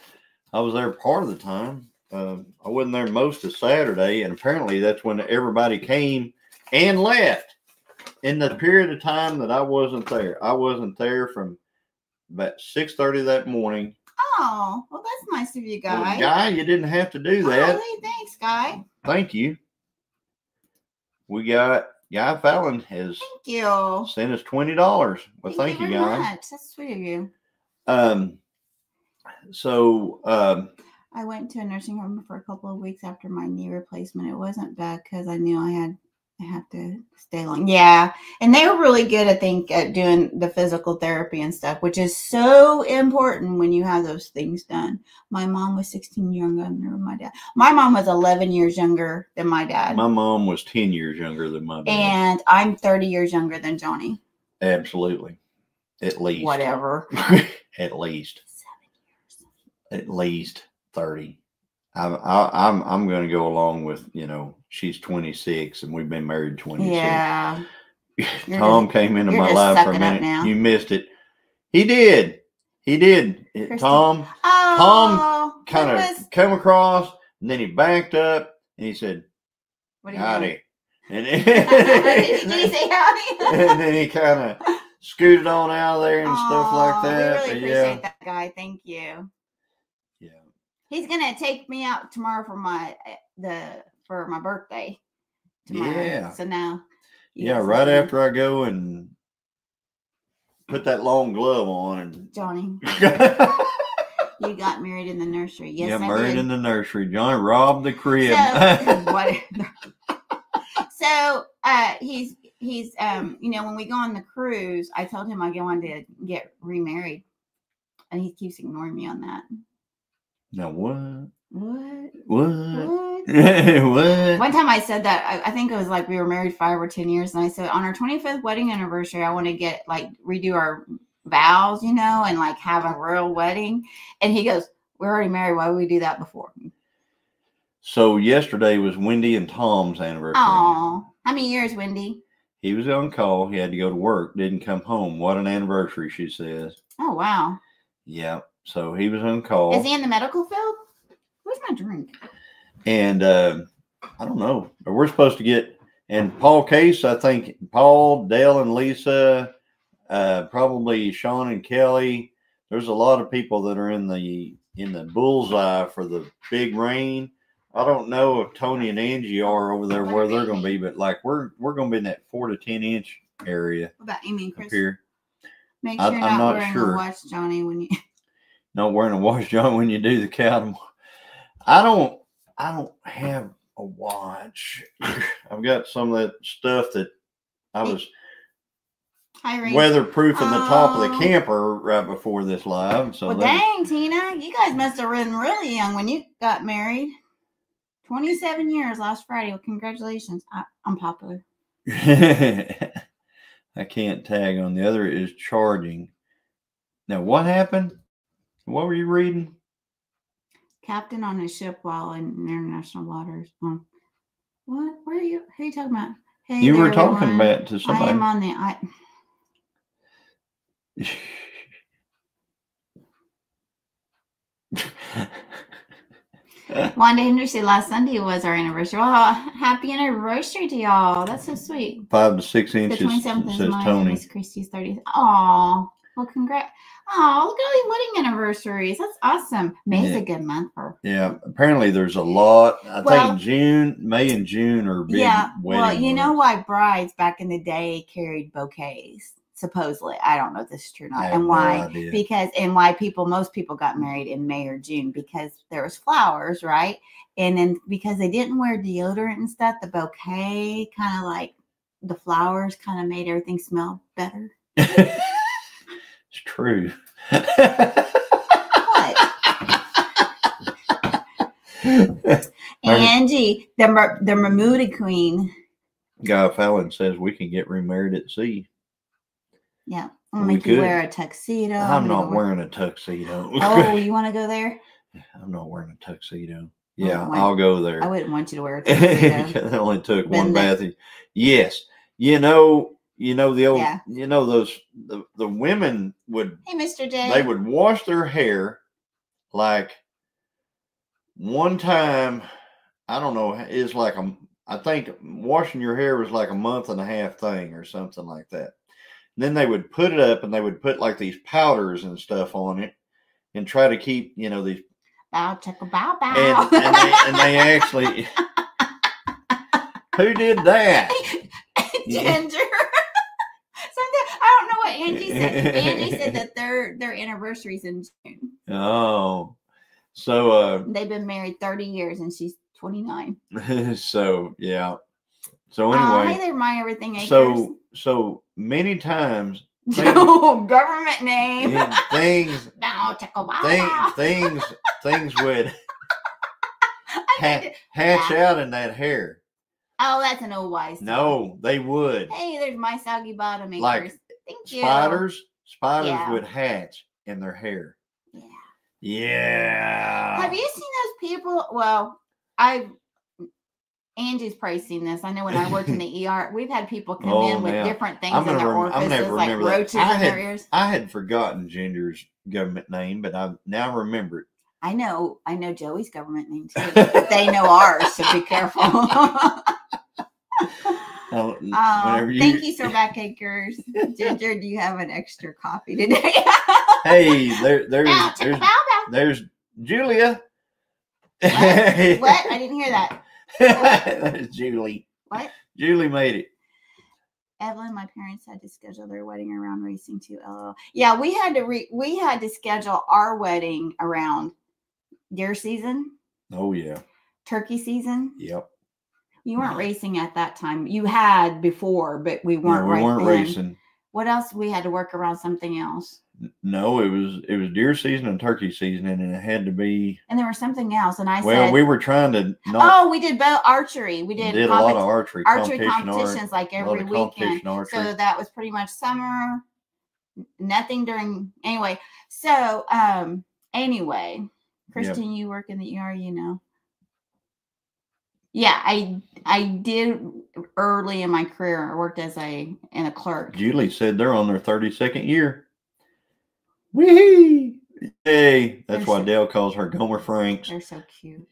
I was there part of the time. I wasn't there most of Saturday, and apparently that's when everybody came and left. In the period of time that I wasn't there, I wasn't there from about 6:30 that morning. Oh, well, that's nice of you, Guy. Well, Guy, you didn't have to do that. Oh, thanks, Guy. Thank you. We got Guy Fallon has sent us $20. Well, thank you, Guy. That's sweet of you. I went to a nursing home for a couple of weeks after my knee replacement. It wasn't bad because I knew I have to stay long. Yeah. And they were really good, I think, at doing the physical therapy and stuff, which is so important when you have those things done. My mom was 16 years younger than my dad. My mom was 11 years younger than my dad. My mom was 10 years younger than my dad. And I'm 30 years younger than Johnny. Absolutely. At least. Whatever. At least. 7 years. At least 30. I'm going to go along with, she's 26 and we've been married 26. Yeah. Tom came into my life for a minute. You missed it. He did. Tom kind of come across and then he backed up and he said, howdy. And did he say howdy? And then he kind of scooted on out of there and stuff like that. We really appreciate that, Guy. Thank you. Yeah. He's gonna take me out tomorrow for my birthday. Tomorrow. Yeah. So now. Right after I go and put that long glove on and Johnny. You got married in the nursery. Yes, I married did. in the nursery. Johnny robbed the crib. So he's when we go on the cruise, I told him I wanted to get remarried, and he keeps ignoring me on that. Now what? What? What? One time I said that, I think it was like we were married 5 or 10 years, and I said on our 25th wedding anniversary, I want to get redo our vows, and have a royal wedding. And he goes, "We're already married. Why would we do that before?" So yesterday was Wendy and Tom's anniversary. Oh, how many years, Wendy? He was on call. He had to go to work. Didn't come home. What an anniversary, she says. Oh, wow. Yeah. So he was on call. Is he in the medical field? Where's my drink? And I don't know. We're supposed to get And Paul Case, I think Paul, Dale, and Lisa, probably Sean and Kelly. There's a lot of people that are in the bullseye for the big rain. I don't know if Tony and Angie are over there where they're going to be, but like we're going to be in that 4 to 10 inch area. What about Amy and Chris? Up here. Make sure you're not wearing a watch, Johnny, when you not wearing a watch, John, when you do the count. I don't have a watch. I've got some of that stuff that I was weatherproofing the top of the camper right before this live. So well, dang, Tina, you guys must have been really young when you got married. 27 years last Friday. Well, congratulations. I'm popular. I can't tag on. The other is charging. Now, what happened? What were you reading? Captain on a ship while in international waters. What? Where are you? Who are you talking about? Hey, you were talking about to somebody. I am on the. Wanda Henderson, last Sunday was our anniversary. Well, happy anniversary to y'all. That's so sweet. 5 to 6 inches. The 27th is mine. Tony. Miss Christie's 30th. Aw. Well, congrats. Oh, look at all these wedding anniversaries. That's awesome. May's a good month for. Yeah. Apparently there's a lot. I think May and June are big wedding well, you months. know why brides back in the day carried bouquets? Supposedly. I don't know if this is true or not. And why? No because most people got married in May or June because there was flowers, right? And then because they didn't wear deodorant and stuff, the bouquet kind of like the flowers kind of made everything smell better. It's true. What? Angie, the Bermuda Queen. Guy Fallon says we can get remarried at sea. Yeah. I'll make you wear a tuxedo. I'm not wearing a tuxedo. Oh, you want to go there? I'm not wearing a tuxedo. Yeah, I'll go there. I wouldn't want you to wear a tuxedo. It only took one bath. Yes. You know the old those the women would Hey Mr. J. They would wash their hair like one time, I don't know, is like I think washing your hair was like a month and a half thing or something like that. And then they would put it up and they would put like these powders and stuff on it and try to keep, these bow chicka bow bow. And they actually who did that? Ginger. I don't know what Angie said. Angie said that their anniversary's in June. Oh. So they've been married 30 years and she's 29. So yeah. So anyway. Hey there, my everything acres. So many times government name. Things would hatch out in that hair. Oh, that's an old wise. No, they would. Hey, there's my soggy bottom acres. Like thank you. Spiders would hatch in their hair. Yeah. Have you seen those people? Well, Angie's probably seen this. I know when I worked in the ER, we've had people come in with different things in their orifices, like roaches in their ears. I had forgotten Ginger's government name, but I now remember it. I know Joey's government name too, but they know ours, so be careful. Thank you, Sir Backacres. Ginger, do you have an extra copy today? Hey, there's Julia. What? I didn't hear that. That's Julie. What? Julie made it. Evelyn, my parents had to schedule their wedding around racing too. LOL. Yeah, we had to schedule our wedding around deer season. Oh yeah. Turkey season. Yep. You weren't racing at that time. You had before, but we weren't. No, we weren't racing. What else? We had to work around something else. No, it was deer season and turkey season, and it had to be. And there was something else, and I said, "Well, we were trying to." We did both archery. We did a lot of archery competitions like every weekend. So that was pretty much summer. Nothing during anyway. So anyway, Christine, you work in the ER, Yeah, I did early in my career. I worked as a clerk. Julie said they're on their 32nd year. Wee! Hey, that's why Dale calls her Gomer Franks. They're so cute.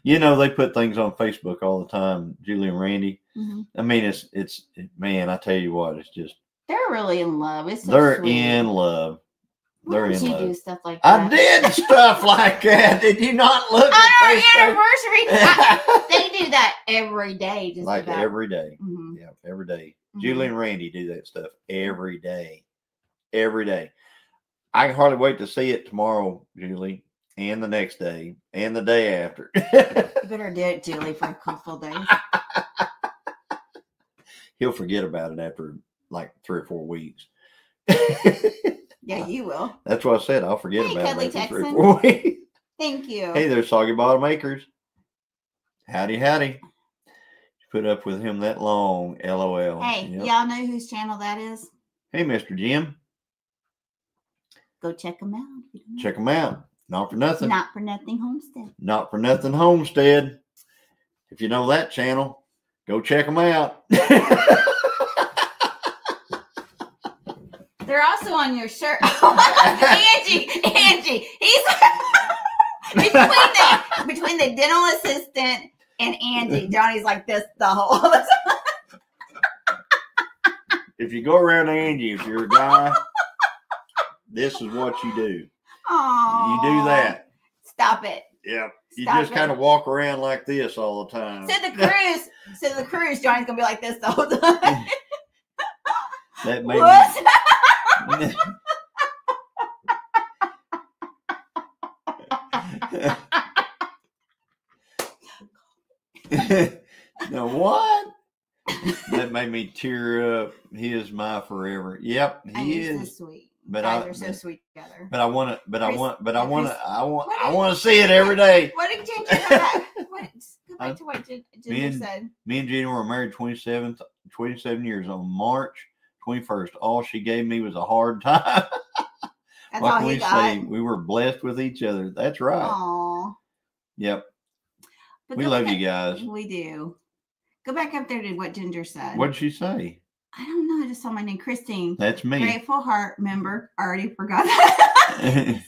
You know, they put things on Facebook all the time, Julie and Randy. Mm-hmm. I mean, it's man, I tell you what, it's just they're really in love. It's so they're sweet. in love. Why don't you do stuff like I that? did stuff like that. Did you not look on at our anniversary? They do that every day, just like about. every day. Mm-hmm. Yeah, every day. Mm-hmm. Julie and Randy do that stuff every day. Every day. I can hardly wait to see it tomorrow, Julie, and the next day, and the day after. You better do it, Julie, for a couple of days. He'll forget about it after like 3 or 4 weeks. Yeah, you will. That's what I said. I'll forget about Cuddly it after 3 or Texan. 4 weeks. Thank you. Hey there, Soggy Bottom Acres. Howdy, howdy. Put up with him that long, LOL. Hey, yep. Y'all know whose channel that is? Hey, Mr. Jim. Go check them out. Check them out. Not for nothing. Not for nothing Homestead. Not for nothing Homestead. If you know that channel, go check them out. They're also on your shirt. Angie, he's between the dental assistant and Angie. Johnny's like this the whole time. If you go around Angie, if you're a guy, this is what you do. Aww. You do that. Stop it. Yep. You Stop just kind of walk around like this all the time. So the cruise, Johnny's gonna be like this the whole time. That made Now what? That made me tear up. He is my forever. Yep, he is. So sweet. But Guys are so sweet together. But I want to see it every day. What did Ginger go back? Go back to what Ginger said. Me and Ginger were married 27 years. On March 21st, all she gave me was a hard time. That's what all can he we got. say? We were blessed with each other. That's right. Aww. Yep. But we love you guys. We do. Go back up there to what Ginger said. What did she say? I don't know. I just saw my name, Christine. That's me. Grateful Heart member. I already forgot that.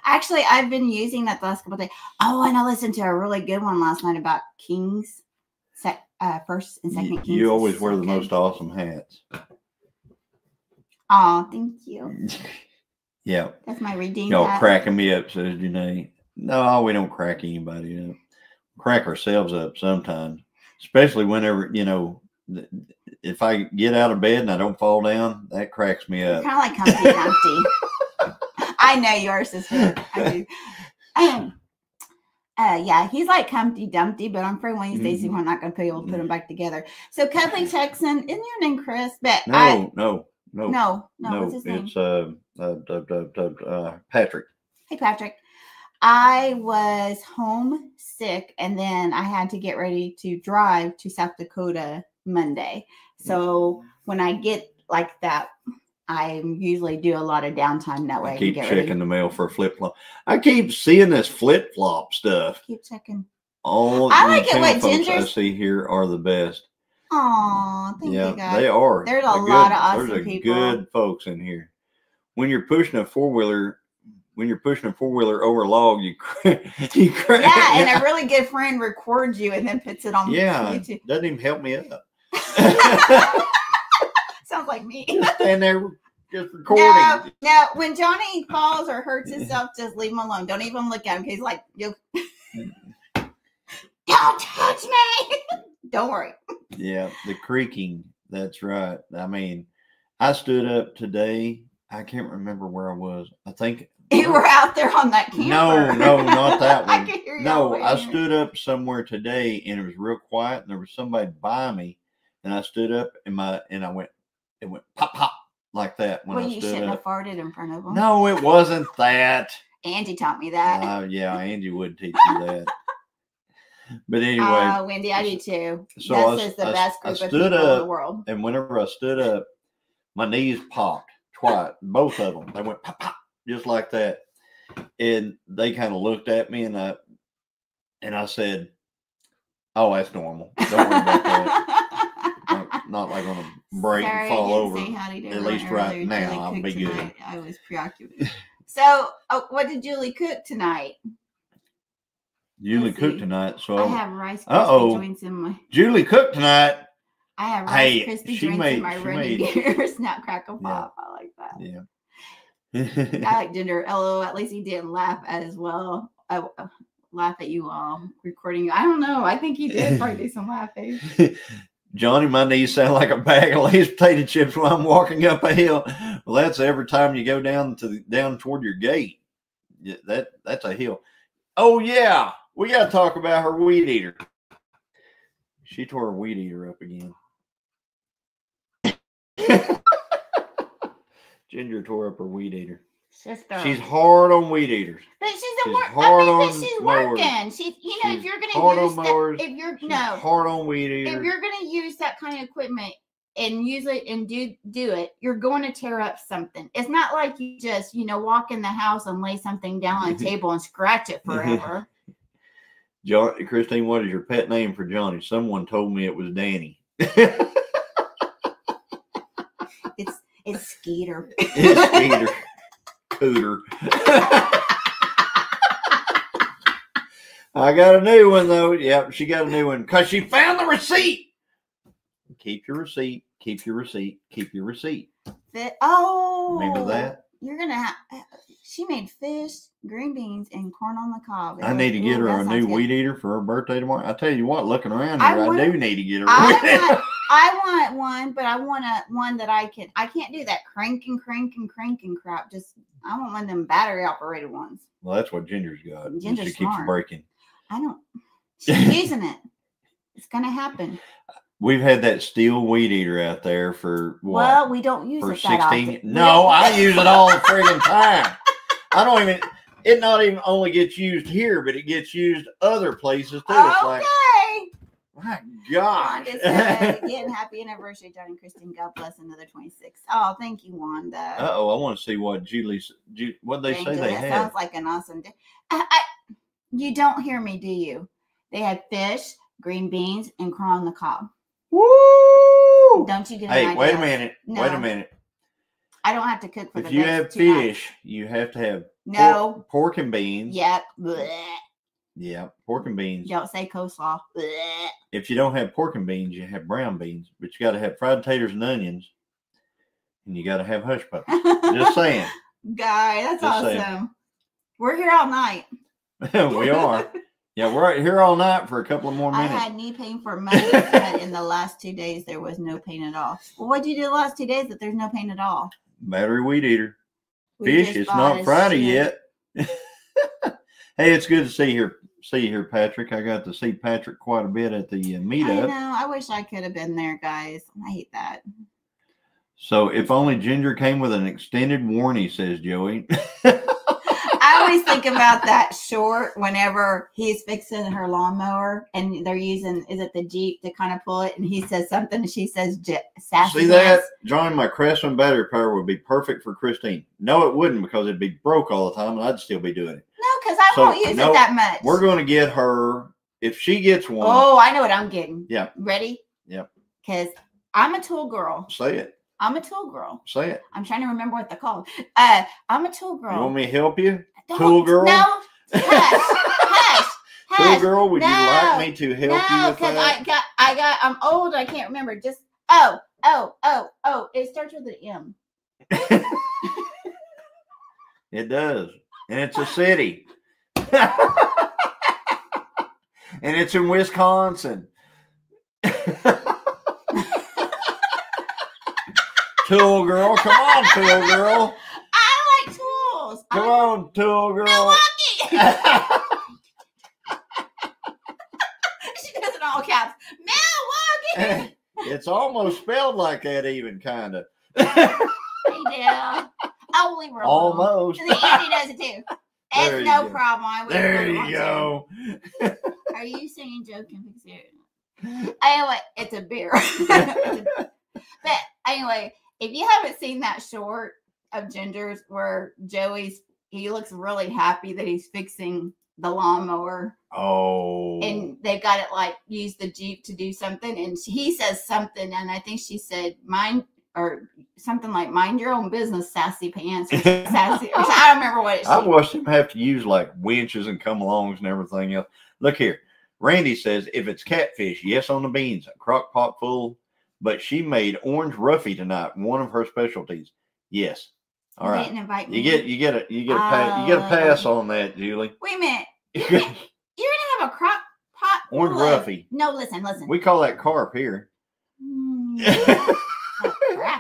Actually, I've been using that the last couple of days. Oh, and I listened to a really good one last night about kings, first and second kings. You always wear the most awesome hats. Oh, thank you. Yeah. That's my redeemed Y'all hat. cracking me up, says Janae. No, we don't crack anybody up. Crack ourselves up sometimes, especially whenever, if I get out of bed and I don't fall down, that cracks me up. Kind of like Humpty Dumpty. I know you are, sister. I do. Yeah, he's like Humpty Dumpty, but I'm afraid one of these days we're not going to be able to put them back together. So, Cuddly Texan, isn't your name Chris? But No. What's his name? It's Patrick. Hey, Patrick. I was homesick, and then I had to get ready to drive to South Dakota Monday. So when I get like that, I usually do a lot of downtime that way. I keep checking the mail for a flip flop. I keep seeing this flip flop stuff. Keep checking. All I like the it when folks I Ginger's. see here are the best. Aw, thank you guys. They are. There's a lot of awesome there's people. Good folks in here. When you're pushing a four-wheeler over a log, you crack. Yeah, and a really good friend records you and then puts it on YouTube. Doesn't even help me up. Sounds like me. Just stand there, just recording. No, when Johnny falls or hurts himself, just leave him alone. Don't even look at him. He's like, don't touch me. Don't worry. Yeah, the creaking. That's right. I mean, I stood up today. I can't remember where I was. I think you were out there on that camper. No, not that one. I can hear you. No, I stood up somewhere today and it was real quiet and there was somebody by me and I stood up and it went pop pop like that when I stood up. You shouldn't have farted in front of them. No, it wasn't that. Angie taught me that. Yeah, Angie would teach you that. But anyway. Wendy, I do too. So this is the best group of people in the world. And whenever I stood up, my knees popped twice, both of them. They went pop pop. Just like that. And they kind of looked at me and I said, oh, that's normal. Don't worry about that. Not like on a break and fall over. At least right now, I'll be good. I was preoccupied. So, what did Julie cook tonight? Julie cooked tonight, so I have Rice Krispie joints in my. Julie cooked tonight. I have Rice Krispie joints in my running gear. Snap, crackle, pop. I like that. Yeah. I like Ginger. LOL. At least he didn't laugh as well. Laugh at you all recording you. I don't know. I think he did probably do some laughing. Johnny, my knees sound like a bag of Lay's potato chips while I'm walking up a hill. Well, that's every time you go down toward your gate. Yeah, that's a hill. Oh yeah, we got to talk about her weed eater. She tore her weed eater up again. Ginger tore up her weed eater. Sister. She's hard on weed eaters. But she's working. She's if you're gonna use that, if you're hard on weed eaters. If you're gonna use that kind of equipment and use it and do it, you're going to tear up something. It's not like you just walk in the house and lay something down on a table and scratch it forever. Christine, what is your pet name for Johnny? Someone told me it was Danny. It's Skeeter. It's Skeeter. Cooter. I got a new one though. Yep, she got a new one because she found the receipt. Keep your receipt. Keep your receipt. Keep your receipt. Remember that? You're gonna have. She made fish, green beans, and corn on the cob. I need to get her a new weed eater for her birthday tomorrow. I tell you what, looking around here, I do need to get her. I want one, but I want one that I can't do that crank and crap. I want one of them battery operated ones. Well, that's what Ginger's got. Ginger's she keeps breaking. She's using it. It's gonna happen. We've had that steel weed eater out there for what? Well, we don't use it that often. No, I use it all the friggin' time. It not even only gets used here, but it gets used other places too. It's like, my God. Again, happy anniversary, Johnny and Christine. God bless another 26. Oh, thank you, Wanda. I want to see what what they say they had. Sounds like an awesome day. You don't hear me, do you? They had fish, green beans, and corn on the cob. Woo! Don't you get an idea? Hey, wait a minute. No. Wait a minute. I don't have to cook for if you have fish, you have to have pork and beans. Yep. Blech. Yeah, pork and beans. Don't say coleslaw. Blech. If you don't have pork and beans, you have brown beans. But you got to have fried taters and onions. And you got to have hush puppies. Just saying. Guy, that's just awesome. Saying. We're here all night. We are. Yeah, we're right here all night for a couple of more minutes. I had knee pain for months, but in the last 2 days, there was no pain at all. Well, what did you do the last 2 days that there's no pain at all? Battery weed eater. Fish, it's not Friday yet. Hey, it's good to see you here, Patrick. I got to see Patrick quite a bit at the meetup. I know. I wish I could have been there, guys. I hate that. So if only Ginger came with an extended warranty, says Joey. I always think about that short whenever he's fixing her lawnmower and they're using, is it the Jeep to kind of pull it? And he says something and she says, sassy. See that? Johnny, my Craftsman battery power would be perfect for Christine. No, it wouldn't because it'd be broke all the time and I'd still be doing it. No, because I won't use it that much. We're going to get her, if she gets one. Oh, I know what I'm getting. Yeah. Ready? Yep. Because I'm a tool girl. Say it. I'm a tool girl. Say it. I'm trying to remember what they're called. I'm a tool girl. You want me to help you? Tool girl? No. Hush. Tool girl, would you like me to help you with that? No, because I'm old. I can't remember. Just, it starts with an M. It does. And it's a city. And it's in Wisconsin. Tool girl, come on, tool girl. I like tools. Come on, tool girl. Milwaukee. She does it all caps. Milwaukee. It's almost spelled like that, even kind of. Yeah. I'll leave her alone. Almost. And Andy does it too. It's no problem. There you go. Are you saying joking? Anyway, it's a beer. But anyway, if you haven't seen that short of Ginger's where he looks really happy that he's fixing the lawnmower. Oh. And they got it use the Jeep to do something. And he says something. And I think she said, mine or something like mind your own business, sassy pants, or sassy. Or, I don't remember what it I said. watched him have to use like winches and come alongs and everything else. Look here. Randy says if it's catfish, yes on the beans, a crock pot full. But she made orange roughy tonight, one of her specialties. Yes. All right. Didn't invite me. You get a pass on that, Julie. Wait a minute. You're gonna have a crock pot orange roughy. No, listen. We call that carp here.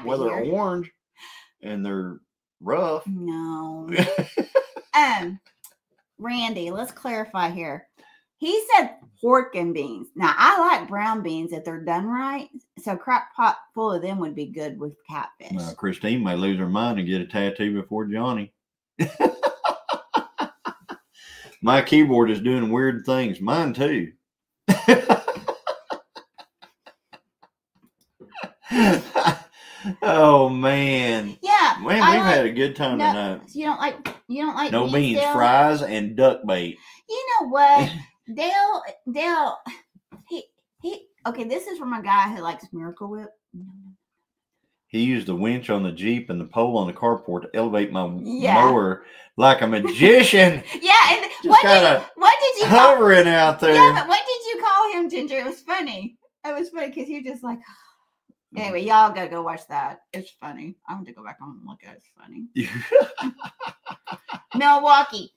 Well, they're orange and they're rough. No. Randy, let's clarify here. He said pork and beans. Now, I like brown beans if they're done right. So crock pot full of them would be good with catfish. Well, Christine may lose her mind and get a tattoo before Johnny. My keyboard is doing weird things. Mine too. Oh man. Yeah. Man, we've had a good time tonight. You don't like no beans, fries, and duck bait. You know what? Dale, okay, this is from a guy who likes Miracle Whip. He used the winch on the Jeep and the pole on the carport to elevate my mower like a magician. Yeah, and what did you hovering out there? Yeah, but what did you call him, Ginger? It was funny. It was funny because you're just like. Anyway, y'all gotta go watch that. It's funny. I want to go back home and look at it. It's funny. Milwaukee.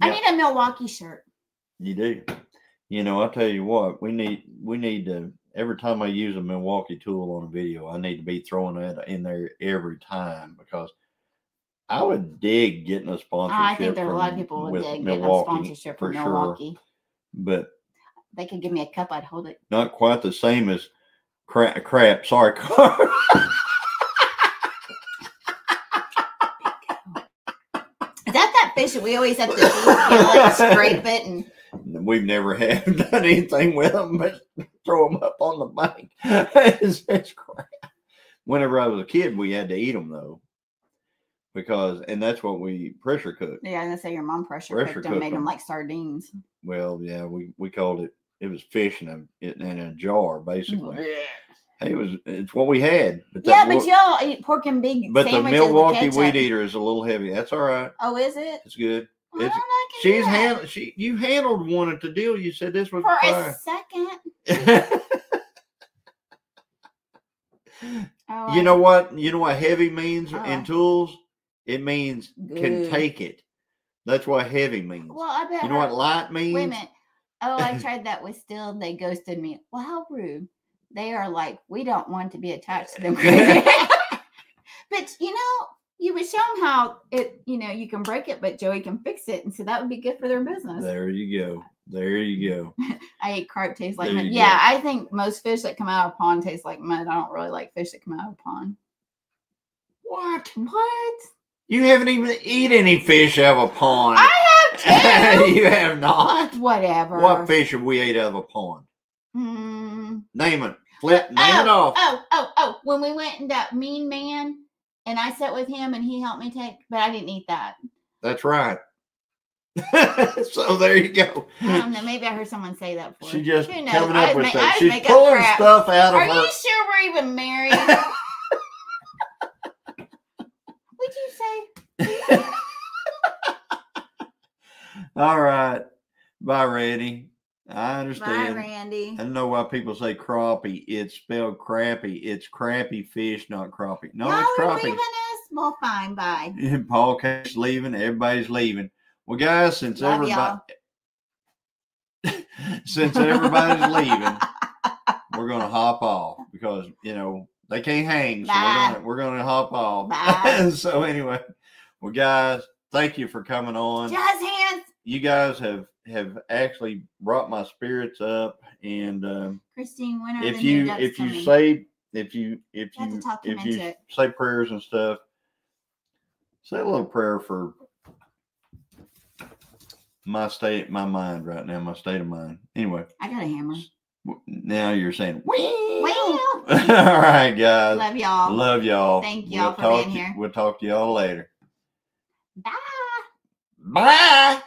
Yep. I need a Milwaukee shirt. You do. You know, I'll tell you what, we need to, every time I use a Milwaukee tool on a video, I need to be throwing that in there every time because I would dig getting a sponsorship. I think there are a lot of people would dig getting a sponsorship from Milwaukee. Sure. But they could give me a cup, I'd hold it. Not quite the same as crap. Sorry, Carl. Is that fish that we always have to scrape it? And we've never done anything with them but throw them up on the bank. It's crap. Whenever I was a kid, we had to eat them though, and that's what we pressure cooked. Yeah, I'm gonna say your mom pressure cooked them, made them like sardines. Well, yeah, we called it. It was fish in a jar, basically. Yeah. It's what we had. But y'all eat pork and beef. But the Milwaukee weed eater is a little heavy. That's all right. Oh, is it? It's good. Well, You handled one at the deal. You said this was for fire. A second. You know what? You know what heavy means in tools? It means can take it. That's what heavy means. Well, I bet. You know what light means? Wait a minute. Oh, I tried that with Still. They ghosted me. Well, how rude. They are like, we don't want to be attached to them. But, you would show them how you can break it, but Joey can fix it. And so that would be good for their business. There you go. I ate carp tastes like mud. Yeah, I think most fish that come out of a pond taste like mud. I don't really like fish that come out of a pond. What? What? You haven't even eaten any fish out of a pond. I have too. You have not? Whatever. What fish have we ate out of a pond? Name it. Name it off. Oh. When we went in that Mean Man, and I sat with him, and he helped me but I didn't eat that. That's right. So there you go. I don't know. Maybe I heard someone say that before. She just coming up with that. She's pulling stuff out of her. Are you sure we're even married? What'd you say? All right. Bye, Randy. I understand. Bye, Randy. I don't know why people say crappie. It's spelled crappy. It's crappy fish, not crappie. No, it's crappie. Leaving us? Well, fine. Bye. Paul K's leaving. Everybody's leaving. Well, guys, since everybody's leaving, we're gonna hop off because they can't hang. So we're gonna hop off. Bye. So anyway, well, guys, thank you for coming on. Jazz hands. You guys have actually brought my spirits up, and Christine, when are if you say prayers and stuff, say a little prayer for my mind right now, my state of mind. Anyway, I got a hammer. Now you're saying, well. All right, guys. Love y'all. Thank y'all for being here. We'll talk to y'all later. Bye. Bye.